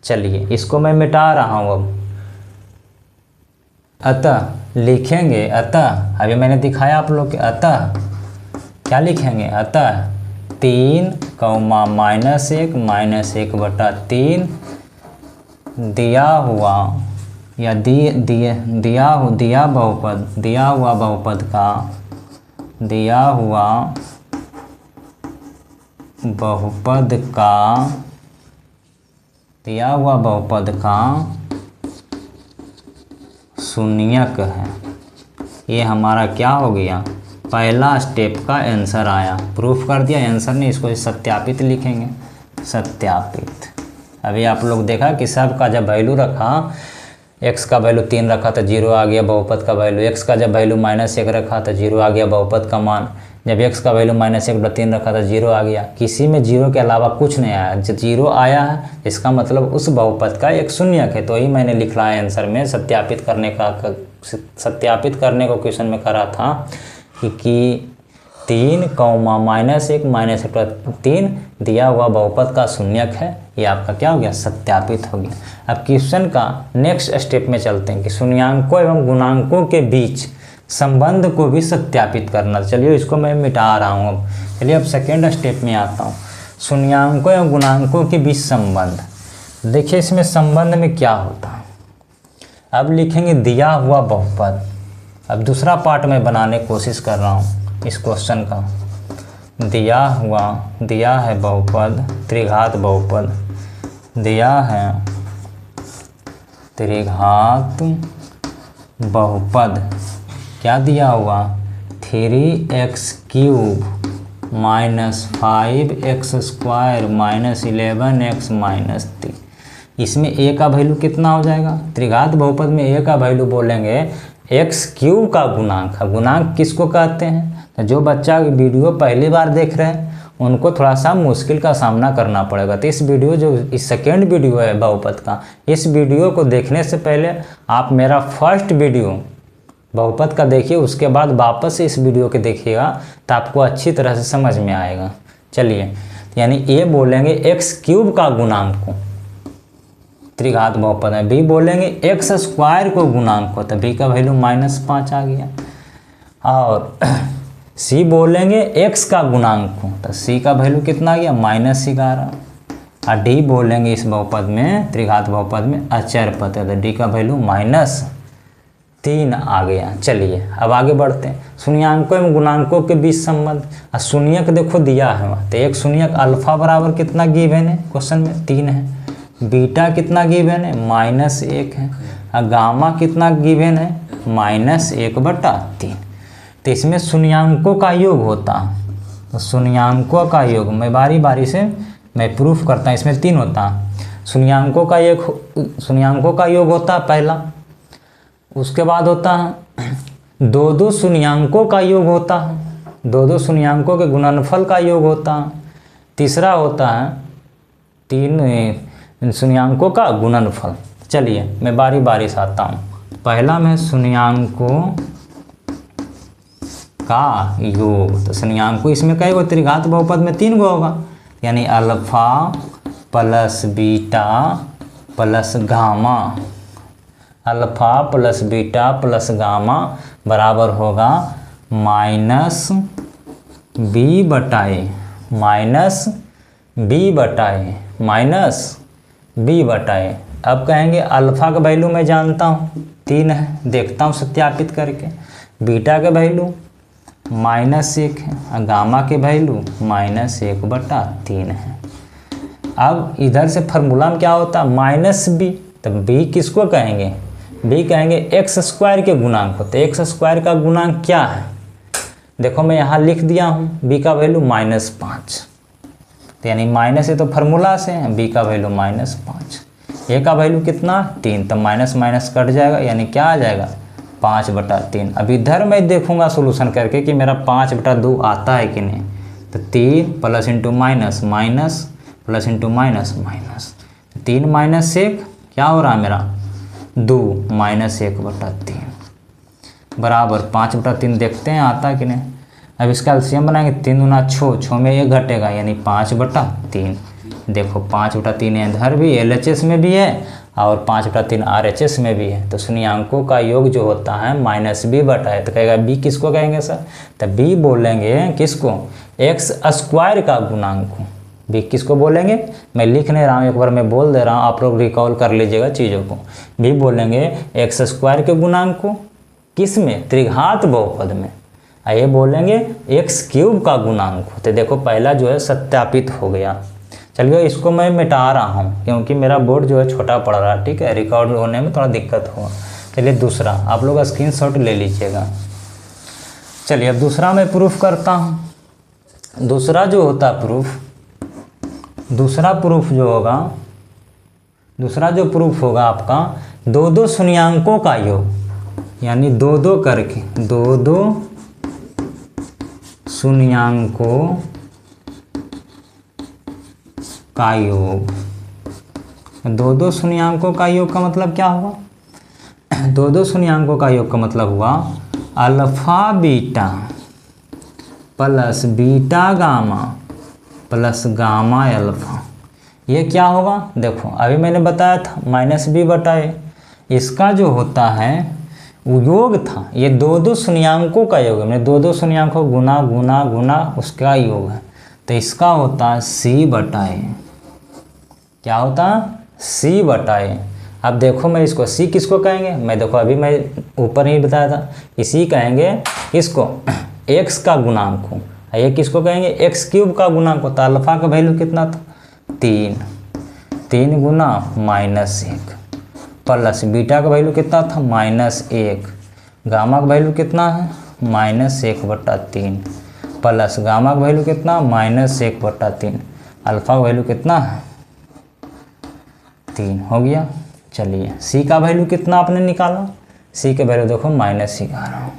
चलिए इसको मैं मिटा रहा हूँ अब। अतः लिखेंगे, अतः अभी मैंने दिखाया आप लोग के, अतः क्या लिखेंगे, अतः 3, -1 दिया हुआ या दिया बहुपद, दिया हुआ बहुपद का, दिया हुआ बहुपद का, दिया हुआ बहुपद का शून्यक है। ये हमारा क्या हो गया, पहला स्टेप का आंसर आया। प्रूफ कर दिया आंसर ने, इसको सत्यापित लिखेंगे, सत्यापित। अभी आप लोग देखा कि सब का जब वैल्यू रखा, x का वैल्यू 3 रखा तो 0 आ गया बहुपद का वैल्यू, x का जब वैल्यू -1 रखा तो 0 आ गया बहुपद का मान, जब x का वैल्यू -1/3 रखा तो 0 आ गया। किसी में 0 के अलावा कुछ नहीं आया। जब 0 आया है इसका मतलब उस बहुपद का एक शून्यक है। तो यही मैंने लिख रहा है आंसर में, सत्यापित करने को क्वेश्चन में करा था कि 3, -1 दिया हुआ बहुपद का शून्यक है। ये आपका क्या हो गया, सत्यापित हो गया। अब क्वेश्चन का नेक्स्ट स्टेप में चलते हैं कि शून्याङ्कों एवं गुणांकों के बीच संबंध को भी सत्यापित करना। चलिए इसको मैं मिटा रहा हूँ अब। चलिए अब सेकेंड स्टेप में आता हूँ, शून्याङ्कों एवं गुणांकों के बीच संबंध। देखिए इसमें संबंध में क्या होता है। अब लिखेंगे दिया हुआ बहुपद। अब दूसरा पार्ट में बनाने की कोशिश कर रहा हूँ इस क्वेश्चन का। दिया है बहुपद, त्रिघात बहुपद, दिया है त्रिघात बहुपद। क्या दिया हुआ, 3x³ -5x² -11x -3। इसमें a का वैल्यू कितना हो जाएगा, त्रिघात बहुपद में a का वैल्यू बोलेंगे x³ का गुणांक है। गुणांक किसको कहते हैं, तो जो बच्चा वीडियो पहली बार देख रहे हैं उनको थोड़ा सा मुश्किल का सामना करना पड़ेगा। तो इस वीडियो जो इस सेकेंड वीडियो है बहुपद का, इस वीडियो को देखने से पहले आप मेरा फर्स्ट वीडियो बहुपद का देखिए, उसके बाद वापस से इस वीडियो के देखिएगा तो आपको अच्छी तरह से समझ में आएगा। चलिए यानी a बोलेंगे x³ का गुणांक को त्रिघात बहुपद है, b बोलेंगे x² को गुणांक को, तो b का वैल्यू -5 आ गया। और c बोलेंगे x का गुणांक को, तो c का वैल्यू कितना आ गया -11। और d बोलेंगे इस बहुपद में, त्रिघात बहुपद में अचर पद है, तो d का वैल्यू -3 आ गया। चलिए अब आगे बढ़ते हैं, शून्याङ्कों एवं गुणांकों के बीच संबंध। और शून्यक देखो दिया है वहाँ, तो एक शून्यक अल्फा बराबर कितना गिवन है क्वेश्चन में 3 है, बीटा कितना गिवन है -1 है, और गामा कितना गिवन है -1/3। तो इसमें शून्याङ्कों का योग होता है, तो शून्याङ्कों का योग मैं बारी बारी से मैं प्रूफ करता हूँ। इसमें 3 होता है, शून्याङ्कों का योग होता है पहला, उसके बाद होता है 2 शून्याङ्कों का योग होता है, 2 शून्याङ्कों के गुणनफल का योग होता है, तीसरा होता है 3 शून्याङ्कों का गुणनफल। चलिए मैं बारी बारी से आता हूँ। पहला में शून्याङ्कों का योग, तो शून्याङ्कों इसमें कई गो, त्रिघात बहुपद में 3 गो होगा, यानी alpha plus beta plus gamma, alpha plus beta plus gamma बराबर होगा -b/a। अब कहेंगे अल्फा का वैल्यू मैं जानता हूँ 3 है, देखता हूँ सत्यापित करके। बीटा का वैल्यू -1 है, और गामा के वैल्यू -1/3 है। अब इधर से फार्मूला में क्या होता है -b, तो b किसको कहेंगे, b कहेंगे x² के गुणांक होते। x² का गुणांक क्या है, देखो मैं यहाँ लिख दिया हूँ बी का वैल्यू -5, तो यानी माइनस है तो फार्मूला से बी का वैल्यू -5, ए का वैल्यू कितना 3, तो माइनस माइनस कट जाएगा, यानी क्या आ जाएगा 5/3। अब इधर मैं देखूंगा सोल्यूशन करके कि मेरा 5/2 आता है कि नहीं, तो 3 plus into minus minus plus into minus minus, 3 - 1 क्या हो रहा है मेरा 2 -1/3 बराबर 5/3। देखते हैं आता है कि नहीं। अब इसका एलसीएम बनाएंगे, 3 दूना 6, 6 में 1 घटेगा यानी 5/3। देखो 5/3 इधर भी LHS में भी है और 5/3 RHS में भी है, तो शून्याङ्कों का योग जो होता है -b/, है तो कहेगा b किसको कहेंगे सर, तो b बोलेंगे किसको x² का गुणांक। b किसको बोलेंगे, मैं लिख नहीं रहा हूँ, एक बार मैं बोल दे रहा हूँ, आप लोग रिकॉल कर लीजिएगा चीज़ों को। b बोलेंगे x² के गुणांक को, किस में त्रिघात बहुपद में, ये बोलेंगे x³ का गुणांक। तो देखो पहला जो है सत्यापित हो गया। चलिए इसको मैं मिटा रहा हूँ क्योंकि मेरा बोर्ड जो है छोटा पड़ रहा है, ठीक है, रिकॉर्ड होने में थोड़ा दिक्कत होगा। चलिए दूसरा आप लोग स्क्रीनशॉट ले लीजिएगा। चलिए अब दूसरा मैं प्रूफ करता हूँ। दूसरा जो होता प्रूफ, दूसरा प्रूफ जो होगा आपका 2 शून्याङ्कों का योग, यानी 2 करके 2 शून्याङ्कों का योग। 2 शून्याङ्कों का योग का मतलब क्या हुआ, 2 शून्याङ्कों का योग का मतलब हुआ alpha beta plus beta gamma plus gamma alpha. ये क्या होगा, देखो अभी मैंने बताया था -b/a, इसका जो होता है वो योग था, ये 2 शून्याङ्कों का योग है, मैंने 2 शून्याङ्कों गुना गुना गुना उसका योग है, तो इसका होता है c/a। क्या होता है c/a। अब देखो मैं इसको c किसको कहेंगे, मैं देखो अभी मैं ऊपर ही बताया था, इसी कहेंगे किसको x का गुणांक को, ये किसको कहेंगे x³ का गुणांक को। तो अल्फा का वैल्यू कितना था 3 गुना -1 प्लस बीटा का वैल्यू कितना था -1, गामा का वैल्यू कितना है -1/3 प्लस गामा का वैल्यू कितना -1/3, अल्फा का वैल्यू कितना है 3 हो गया। चलिए c का वैल्यू कितना आपने निकाला, c का वैल्यू देखो -11,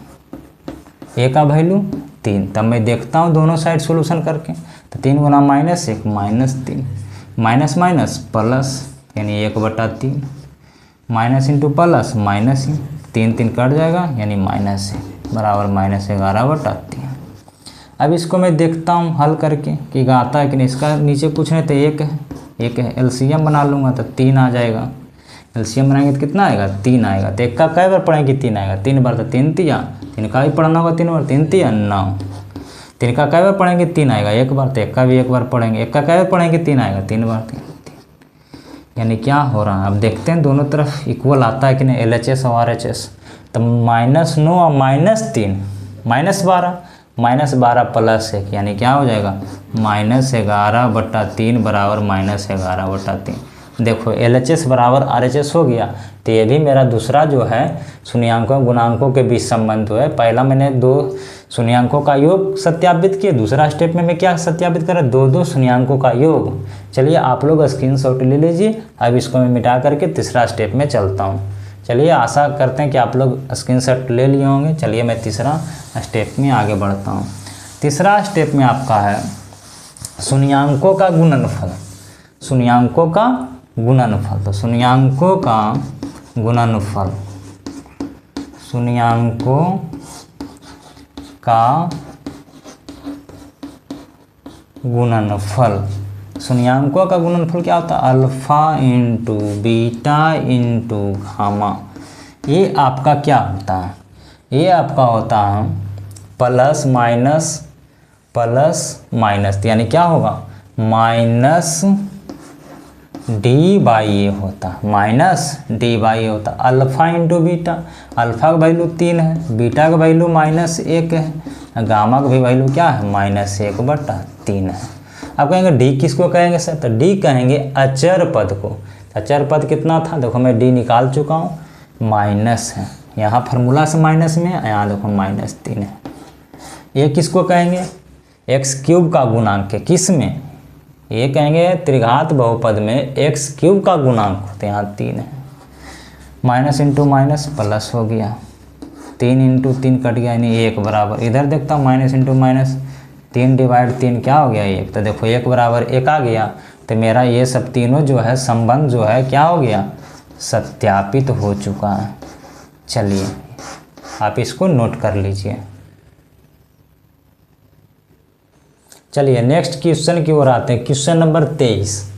a का वैल्यू 3। तब मैं देखता हूँ दोनों साइड सोल्यूशन करके, तो 3 गुना -1 -3 माइनस माइनस प्लस यानी 1/3 माइनस इंटू प्लस माइनस ही 3 कट जाएगा यानी -1 बराबर -11/3। अब इसको मैं देखता हूँ हल करके कि आता है कि नहीं। इसका नीचे पूछने तो 1 है, एलसीएम बना लूँगा तो 3 आ जाएगा। एलसीएम बनाएंगे तो कितना आएगा 3 आएगा। तो 1 का कई बार पढ़ेंगे 3 आएगा, 3 बार तो 3 तिया, 3 का भी पढ़ना होगा 3 बार, 3 तिया 9। 3 का कई बार पढ़ेंगे 3 आएगा 1 बार, तो 1 का भी 1 बार पढ़ेंगे, 1 का कई बार पढ़ेंगे 3 आएगा 3 बार 3। यानी क्या हो रहा है अब देखते हैं दोनों तरफ इक्वल आता है कि नहीं LHS और RHS। तो -9 और -3 -12 प्लस 1 यानी क्या हो जाएगा -11/3 बराबर -11/3। देखो LHS बराबर RHS हो गया। तो ये भी मेरा दूसरा जो है शून्याङ्कों गुणांकों के बीच संबंध है। पहला मैंने 2 शून्याङ्कों का योग सत्यापित किया, दूसरा स्टेप में मैं क्या सत्यापित कर रहा 2 शून्याङ्कों का योग। चलिए आप लोग स्क्रीनशॉट ले लीजिए। अब इसको मैं मिटा करके तीसरा स्टेप में चलता हूँ। चलिए आशा करते हैं कि आप लोग स्क्रीनशॉट ले लिए होंगे। चलिए मैं तीसरा स्टेप में आगे बढ़ता हूँ। तीसरा स्टेप में आपका है शून्याङ्कों का गुणनफल। शून्याङ्कों का गुणनफल, तो शून्याङ्कों का गुणनफल, शून्याङ्कों का गुणनफल। शून्याङ्कों का गुणनफल क्या होता है alpha into beta into gamma. ये आपका क्या होता है, ये आपका होता है प्लस माइनस, यानी क्या होगा -d/a होता, -d/a होता। अल्फ़ा इंटू बीटा, अल्फ़ा का वैल्यू 3 है, बीटा का वैल्यू -1 है, गामा का भी वैल्यू क्या है -1/3 है। अब कहेंगे डी किसको कहेंगे सर, तो डी कहेंगे अचर पद को। अचर पद कितना था देखो मैं डी निकाल चुका हूँ, माइनस है, यहाँ फार्मूला से माइनस में, यहाँ देखो -3 है। ये किसको कहेंगे, एक्स क्यूब का गुणांक है, किस में, ये कहेंगे त्रिघात बहुपद में एक्स क्यूब का गुणांक होते हैं, यहाँ 3 है, माइनस इंटू माइनस प्लस हो गया, 3 इंटू 3 कट गया यानी 1 बराबर, इधर देखता हूँ माइनस इंटू माइनस 3 डिवाइड 3 क्या हो गया 1, तो देखो 1 बराबर 1 आ गया, तो मेरा ये सब तीनों जो है संबंध जो है क्या हो गया, सत्यापित हो चुका है। चलिए आप इसको नोट कर लीजिए। चलिए नेक्स्ट क्वेश्चन की ओर आते हैं। क्वेश्चन नंबर 23,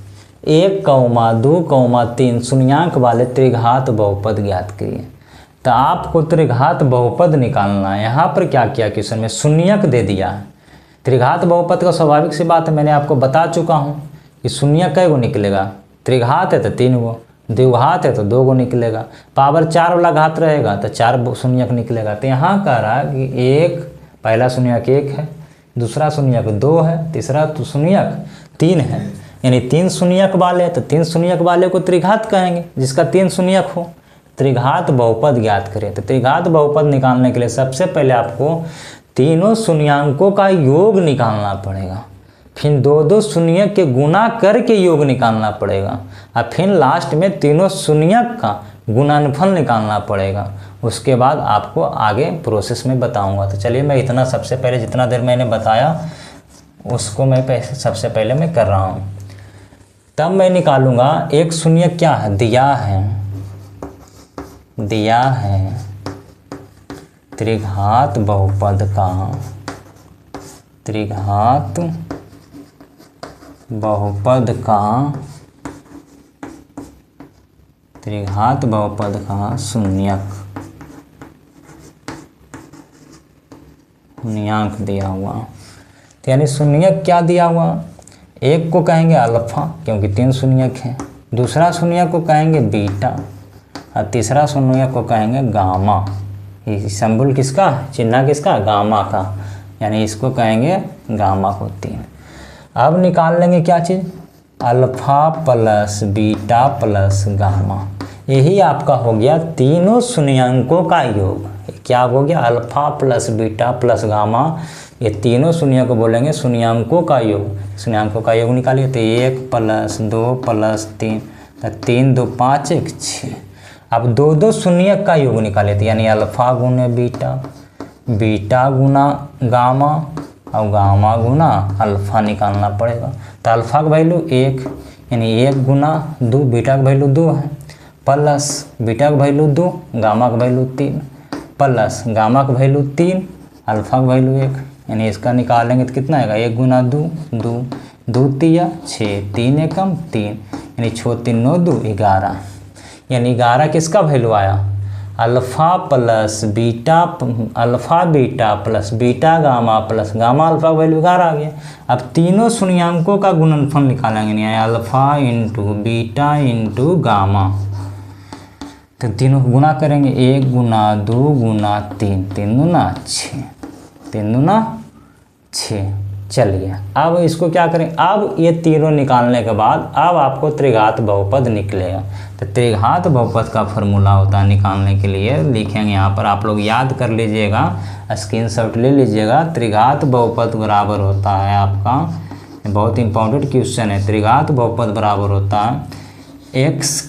1,2,3 शून्यांक वाले त्रिघात बहुपद ज्ञात करिए। तो आपको त्रिघात बहुपद निकालना है। यहाँ पर क्या किया क्वेश्चन में, शून्यक दे दिया है। त्रिघात बहुपद का स्वाभाविक सी बात है, मैंने आपको बता चुका हूँ कि शून्य कै गो निकलेगा, त्रिघात है तो 3 गो, द्विघात है तो 2 गो निकलेगा, पावर 4 वाला घात रहेगा तो 4 शून्यक निकलेगा। तो यहाँ कह रहा है कि एक पहला शून्यक 1 है, दूसरा शून्यक 2 है, तीसरा तो शून्यक 3 है, यानी 3 शून्यक वाले, तो 3 शून्यक वाले को त्रिघात कहेंगे जिसका 3 शून्यक हो। त्रिघात बहुपद ज्ञात करें, तो त्रिघात बहुपद निकालने के लिए सबसे पहले आपको तीनों शून्यांकों का योग निकालना पड़ेगा, फिर 2-2 शून्यक के गुणा करके योग निकालना पड़ेगा, और फिर लास्ट में तीनों शून्यक का गुणनफल निकालना पड़ेगा। उसके बाद आपको आगे प्रोसेस में बताऊंगा। तो चलिए मैं इतना सबसे पहले जितना देर मैंने बताया उसको मैं सबसे पहले मैं कर रहा हूँ। तब मैं निकालूंगा एक शून्यक क्या है, दिया है त्रिघात बहुपद का, त्रिघात बहुपद का शून्यक, शून्यांक दिया हुआ। तो यानी शून्यक क्या दिया हुआ, एक को कहेंगे अल्फा क्योंकि 3 शून्यक हैं, दूसरा शून्यक को कहेंगे बीटा, और तीसरा शून्यक को कहेंगे गामा। ये सिंबल किसका, चिन्ह किसका, गामा का, यानी इसको कहेंगे गामा को 3। अब निकाल लेंगे क्या चीज़, alpha plus beta plus gamma. यही आपका हो गया तीनों शून्यांकों का योग। क्या हो गया, alpha plus beta plus gamma, ये तीनों शून्य को बोलेंगे शून्यांकों का योग। शून्यांकों का योग निकालिए तो 1 + 2 + 3, तो 3 2 5 1 6। अब 2-2 शून्य का योग निकाले थे, यानी अल्फा गुने बीटा, बीटा गुना गामा और गामा गुना अल्फा निकालना पड़ेगा। तो अल्फा का वैल्यू 1 यानी 1 गुना 2, बीटा का वैल्यू 2 है, प्लस बीटा का वैल्यू 2, गामा का वैल्यू 3, प्लस गामा का वैल्यू 3, अल्फा का वैल्यू 1, यानी इसका निकालेंगे तो कितना आएगा, 1 गुना 2 2 2 3 6, 3 एकम 3, यानी 6 3 9 2 11, यानी 11 किसका वैल्यू आया, alpha plus beta, alpha beta plus beta gamma plus gamma alpha का वैल्यू 11 आ गया। अब तीनों शून्यांकों का गुणनफल निकालेंगे, यानी alpha into beta into gamma, तो तीनों को गुना करेंगे, 1 गुना 2 गुना 3, 3 दूना 6, 3 दूना 6। चलिए अब इसको क्या करें, अब ये तीनों निकालने के बाद अब आपको त्रिघात बहुपद निकलेगा। तो त्रिघात बहुपद का फॉर्मूला होता है निकालने के लिए, लिखेंगे यहाँ पर, आप लोग याद कर लीजिएगा, स्क्रीनशॉट ले लीजिएगा। त्रिघात बहुपद बराबर होता है आपका, बहुत इंपॉर्टेंट क्वेश्चन है, त्रिघात बहुपद बराबर होता है एक्स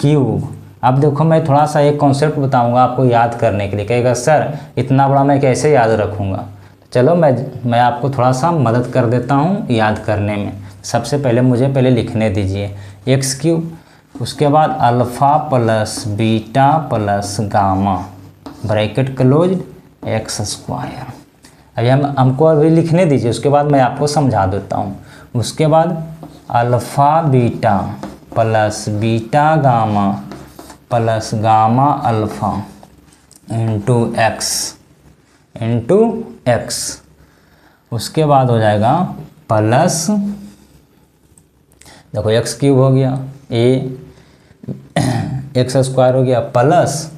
क्यूब। अब देखो मैं थोड़ा सा एक कॉन्सेप्ट बताऊंगा आपको याद करने के लिए, कहेगा सर इतना बड़ा मैं कैसे याद रखूंगा। चलो मैं आपको थोड़ा सा मदद कर देता हूं याद करने में। सबसे पहले मुझे लिखने दीजिए एक्स क्यूब, उसके बाद alpha plus beta plus gamma bracket close x square. अभी हमको अभी लिखने दीजिए, उसके बाद मैं आपको समझा देता हूँ। उसके बाद alpha beta plus beta gamma plus gamma alpha into x, उसके बाद हो जाएगा प्लस, देखो एक्स क्यूब हो गया, एक्स स्क्वायर हो गया, प्लस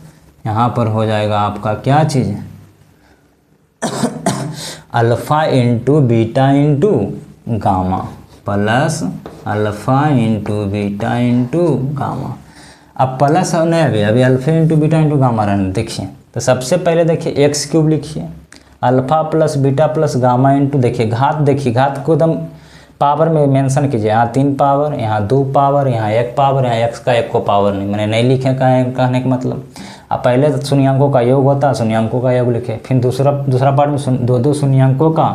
यहाँ पर हो जाएगा आपका क्या चीज़, alpha into beta into gamma, plus alpha into beta into gamma. अब प्लस नहीं, अभी alpha into beta into gamma रहने, देखिए तो सबसे पहले देखिए एक्स क्यूब लिखिए, alpha plus beta plus gamma into, देखिए घात, देखिए घात को एकदम पावर में मेंशन कीजिए। यहाँ 3 पावर, यहाँ 2 पावर, यहाँ 1 पावर, यहाँ x का 1 को पावर नहीं, मैंने नहीं लिखे कहने का मतलब। अब पहले तो शून्यांकों का योग होता है, शून्यांकों का योग लिखे, फिर दूसरा पार्ट में दो शून्यांकों का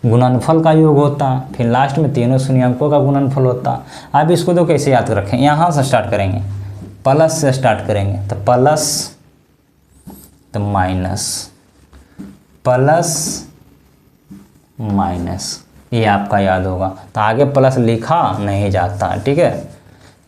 गुणनफल का योग होता, फिर लास्ट में तीनों शून्यांकों का गुणनफल होता। अब इसको तो कैसे याद रखें, यहाँ से स्टार्ट करेंगे, प्लस से स्टार्ट करेंगे, तो प्लस तो माइनस, प्लस माइनस, ये आपका याद होगा। तो आगे प्लस लिखा नहीं जाता, ठीक है।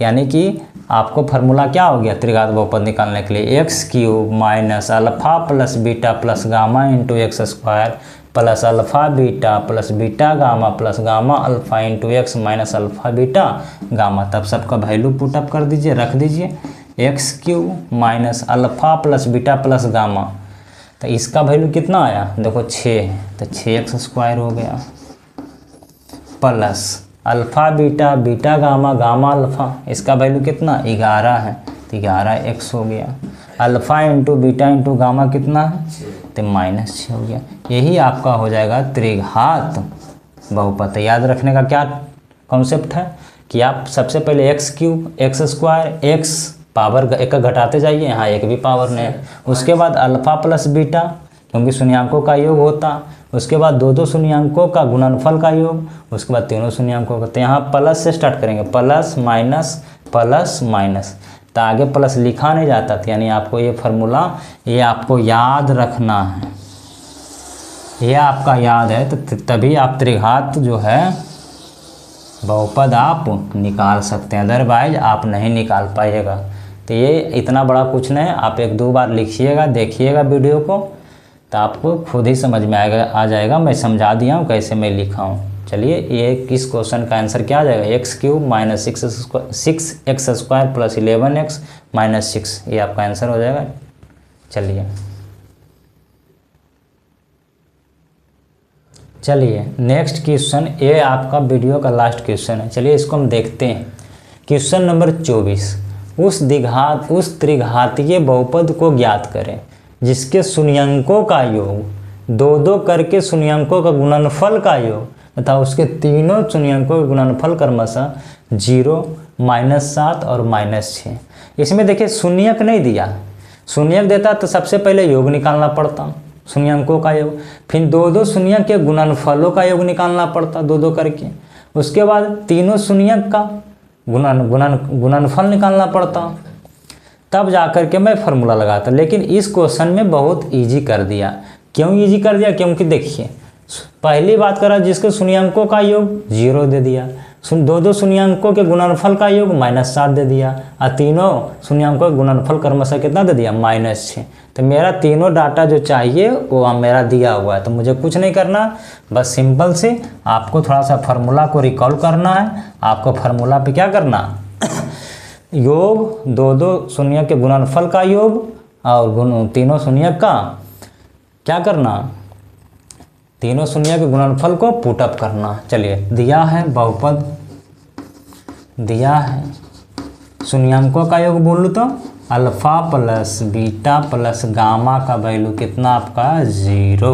यानी कि आपको फार्मूला क्या हो गया त्रिघात बहुपद निकालने के लिए, x cube minus alpha plus beta plus gamma into x square plus alpha beta plus beta gamma plus gamma alpha into x minus alpha beta gamma. तब सबका वैल्यू पुटअप कर दीजिए, रख दीजिए, x cube minus alpha plus beta plus gamma, तो इसका value कितना आया, देखो 6, तो 6x स्क्वायर हो गया, plus alpha beta beta gamma gamma alpha, इसका वैल्यू कितना 11 है, तो 11x हो गया, alpha into beta into gamma कितना है, तो -6 हो गया। यही आपका हो जाएगा त्रिघात बहुपद। याद रखने का क्या कॉन्सेप्ट है कि आप सबसे पहले x cube x square x power एक घटाते जाइए, यहाँ एक भी पावर नहीं है, उसके बाद अल्फ़ा प्लस बीटा क्योंकि शून्यांकों का योग होता, उसके बाद दो शून्यांकों का गुणनफल का योग, उसके बाद तीनों शून्यांकों का। तो यहाँ प्लस से स्टार्ट करेंगे, प्लस माइनस, तो आगे प्लस लिखा नहीं जाता था। यानी आपको ये फार्मूला ये आपको याद रखना है, ये आपका याद है तो तभी आप त्रिघात जो है बहुपद आप निकाल सकते हैं, अदरवाइज आप नहीं निकाल पाइएगा। तो ये इतना बड़ा कुछ नहीं, आप 1-2 बार लिखिएगा, देखिएगा वीडियो को, तो आपको खुद ही समझ में आ जाएगा। मैं समझा दिया हूँ कैसे मैं लिखा हूँ। चलिए ये किस क्वेश्चन का आंसर क्या आ जाएगा, x cube minus 6x square plus 11x minus 6, ये आपका आंसर हो जाएगा। चलिए नेक्स्ट क्वेश्चन, ये आपका वीडियो का लास्ट क्वेश्चन है। चलिए इसको हम देखते हैं। क्वेश्चन नंबर 24, उस त्रिघातीय बहुपद को ज्ञात करें जिसके शून्यांकों का योग 2-2 करके शून्यांकों का गुणनफल का योग तथा उसके तीनों शून्यांकों का गुणनफल क्रमशः 0, -7 और -6। इसमें देखिए शून्यक नहीं दिया, शून्यक देता तो सबसे पहले योग निकालना पड़ता, शून्यांकों का योग, फिर 2-2 शून्यक के गुणनफलों का योग निकालना पड़ता 2-2 करके, उसके बाद तीनों शून्यक का गुणनफल निकालना पड़ता, तब जाकर के मैं फार्मूला लगाता। लेकिन इस क्वेश्चन में बहुत इजी कर दिया। क्यों इजी कर दिया, क्योंकि देखिए पहली बात करा जिसके शून्यांकों का योग 0 दे दिया, 2-2 शून्यांकों के गुणनफल का योग -7 दे दिया, और तीनों शून्यांकों के गुणनफल क्रमशः कितना दे दिया -6। तो मेरा तीनों डाटा जो चाहिए वो मेरा दिया हुआ है, तो मुझे कुछ नहीं करना, बस सिंपल से आपको थोड़ा सा फार्मूला को रिकॉल करना है। आपको फार्मूला पे क्या करना, योग 2-2 शून्य के गुणनफल का योग और तीनों शून्य का क्या करना, तीनों शून्य के गुणनफल को पुटअप करना। चलिए दिया है बहुपद, दिया है शून्यांकों का योग बोलूँ तो alpha plus beta plus gamma का वैल्यू कितना आपका 0,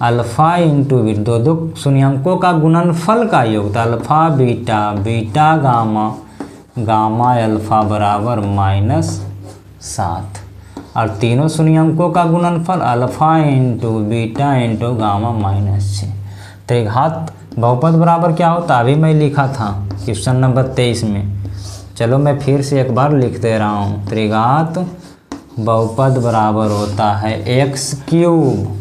अल्फ़ा इंटू बीटा 2-2 शून्यांकों का गुणनफल का योग, तो alpha beta beta gamma gamma alpha बराबर -7, और तीनों शून्यांकों का गुणनफल alpha into beta into gamma -6। त्रिघात बहुपद बराबर क्या होता, अभी मैं लिखा था क्वेश्चन नंबर 23 में। चलो मैं फिर से एक बार लिख दे रहा हूँ। त्रिघात बहुपद बराबर होता है x cube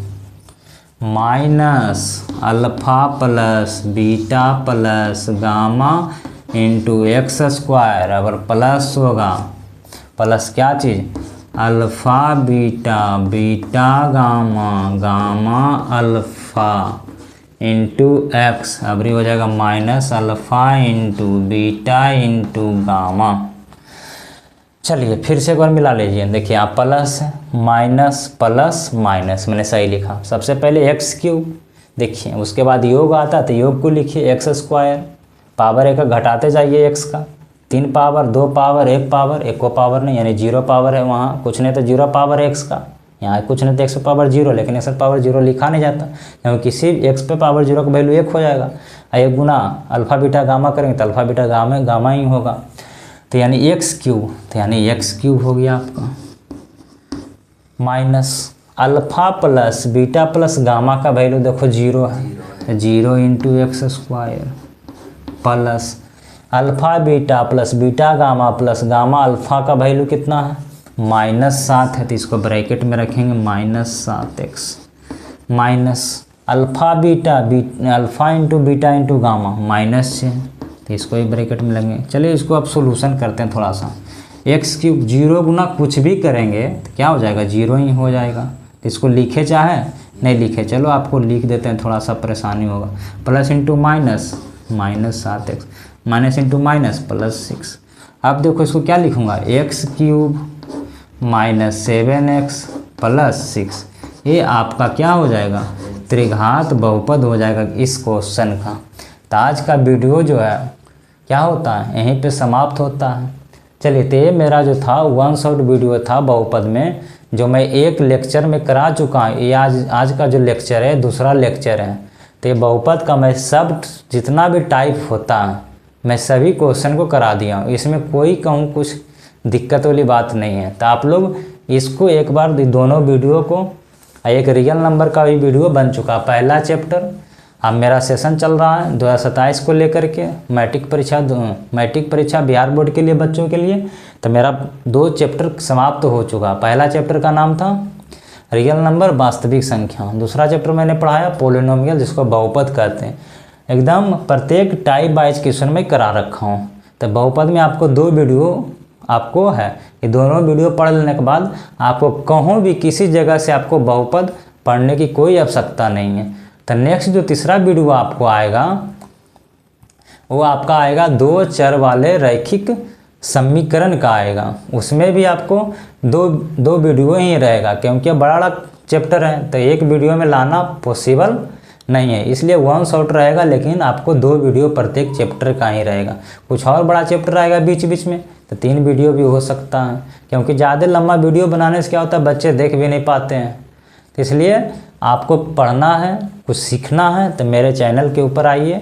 minus alpha plus beta plus gamma into x square, अगर प्लस होगा प्लस क्या चीज़, alpha beta beta gamma gamma alpha into x, अबरी हो जाएगा minus alpha into beta into gamma. चलिए फिर से एक बार मिला लीजिए, देखिए आप प्लस माइनस प्लस माइनस, मैंने सही लिखा। सबसे पहले एक्स क्यूब देखिए, उसके बाद योग आता तो योग को लिखिए एक्स स्क्वायर, पावर एक घटाते जाइए एक्स का, 3 पावर 2 पावर 1 पावर, 1 को पावर नहीं यानी 0 पावर है वहाँ, कुछ नहीं तो 0 पावर एक्स का, यहाँ कुछ नहीं तो x पे पावर 0, लेकिन x पे पावर 0 लिखा नहीं जाता क्योंकि किसी x पे पावर 0 का वैल्यू 1 हो जाएगा। एक गुना अल्फ़ा बीटा गामा करेंगे तो अल्फ़ा बीटा गामा ही होगा, तो यानी x क्यूब, तो यानी x क्यूब हो गया आपका minus alpha plus beta plus gamma का वैल्यू देखो 0 है, 0 into x square plus alpha beta plus beta gamma plus gamma alpha का वैल्यू कितना है -7 है, तो इसको ब्रैकेट में रखेंगे -7x minus alpha beta alpha into beta into gamma -6, तो इसको ही ब्रैकेट में लेंगे। चलिए इसको अब सोल्यूशन करते हैं थोड़ा सा। x क्यूब 0 गुना कुछ भी करेंगे तो क्या हो जाएगा 0 ही हो जाएगा, तो इसको लिखे चाहे नहीं लिखे, चलो आपको लिख देते हैं, थोड़ा सा परेशानी होगा। Plus into minus -7x minus into minus +6। अब देखो इसको क्या लिखूँगा x क्यूब -7x + 6, ये आपका क्या हो जाएगा त्रिघात बहुपद हो जाएगा इस क्वेश्चन का। तो आज का वीडियो जो है क्या होता है यहीं पे समाप्त होता है। चलिए तो ये मेरा जो था 1 शॉट वीडियो था बहुपद में, जो मैं एक लेक्चर में करा चुका हूँ। ये आज का जो लेक्चर है दूसरा लेक्चर है। तो ये बहुपद का मैं सब जितना भी टाइप होता है मैं सभी क्वेश्चन को करा दिया हूँ, इसमें कोई कहूँ कुछ दिक्कत वाली बात नहीं है। तो आप लोग इसको एक बार दोनों वीडियो को, एक रियल नंबर का भी वीडियो बन चुका पहला चैप्टर, अब मेरा सेशन चल रहा है 2027 को लेकर के मैट्रिक परीक्षा बिहार बोर्ड के लिए बच्चों के लिए। तो मेरा 2 चैप्टर समाप्त हो चुका। पहला चैप्टर का नाम था रियल नंबर वास्तविक संख्या, दूसरा चैप्टर मैंने पढ़ाया पॉलिनोमियल जिसको बहुपद कहते हैं। एकदम प्रत्येक टाइप वाइज क्वेश्चन में करा रखा हूँ। तो बहुपद में आपको 2 वीडियो आपको है, ये दोनों वीडियो पढ़ लेने के बाद आपको कहूँ भी किसी जगह से आपको बहुपद पढ़ने की कोई आवश्यकता नहीं है। तो नेक्स्ट जो तीसरा वीडियो आपको आएगा वो आपका आएगा 2 चर वाले रैखिक समीकरण का आएगा। उसमें भी आपको दो वीडियो ही रहेगा क्योंकि बड़ा चैप्टर है, तो एक वीडियो में लाना पॉसिबल नहीं है, इसलिए 1 शॉट रहेगा, लेकिन आपको 2 वीडियो प्रत्येक चैप्टर का ही रहेगा। कुछ और बड़ा चैप्टर आएगा बीच बीच में तो 3 वीडियो भी हो सकता है, क्योंकि ज़्यादा लंबा वीडियो बनाने से क्या होता है बच्चे देख भी नहीं पाते हैं। तो इसलिए आपको पढ़ना है कुछ सीखना है तो मेरे चैनल के ऊपर आइए,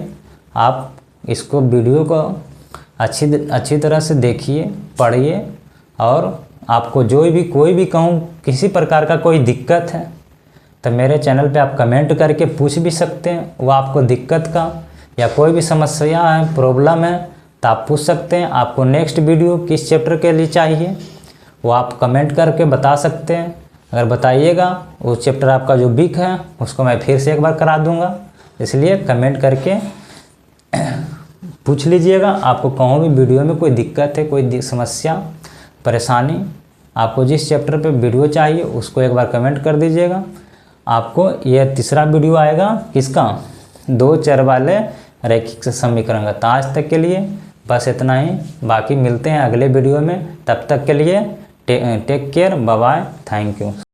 आप इसको वीडियो को अच्छी तरह से देखिए पढ़िए, और आपको कोई भी कहूँ किसी प्रकार का कोई दिक्कत है तो मेरे चैनल पे आप कमेंट करके पूछ भी सकते हैं। वो आपको दिक्कत का या कोई भी समस्या है प्रॉब्लम है तो आप पूछ सकते हैं। आपको नेक्स्ट वीडियो किस चैप्टर के लिए चाहिए वो आप कमेंट करके बता सकते हैं। अगर बताइएगा उस चैप्टर आपका जो वीक है उसको मैं फिर से एक बार करा दूंगा, इसलिए कमेंट करके पूछ लीजिएगा। आपको कहूँ भी वीडियो में कोई दिक्कत है कोई समस्या परेशानी, आपको जिस चैप्टर पे वीडियो चाहिए उसको एक बार कमेंट कर दीजिएगा। आपको यह तीसरा वीडियो आएगा किसका 2 चर वाले रैखिक समीकरण का। तो आज तक के लिए बस इतना ही, बाकी मिलते हैं अगले वीडियो में। तब तक के लिए take care, bye bye, thank you.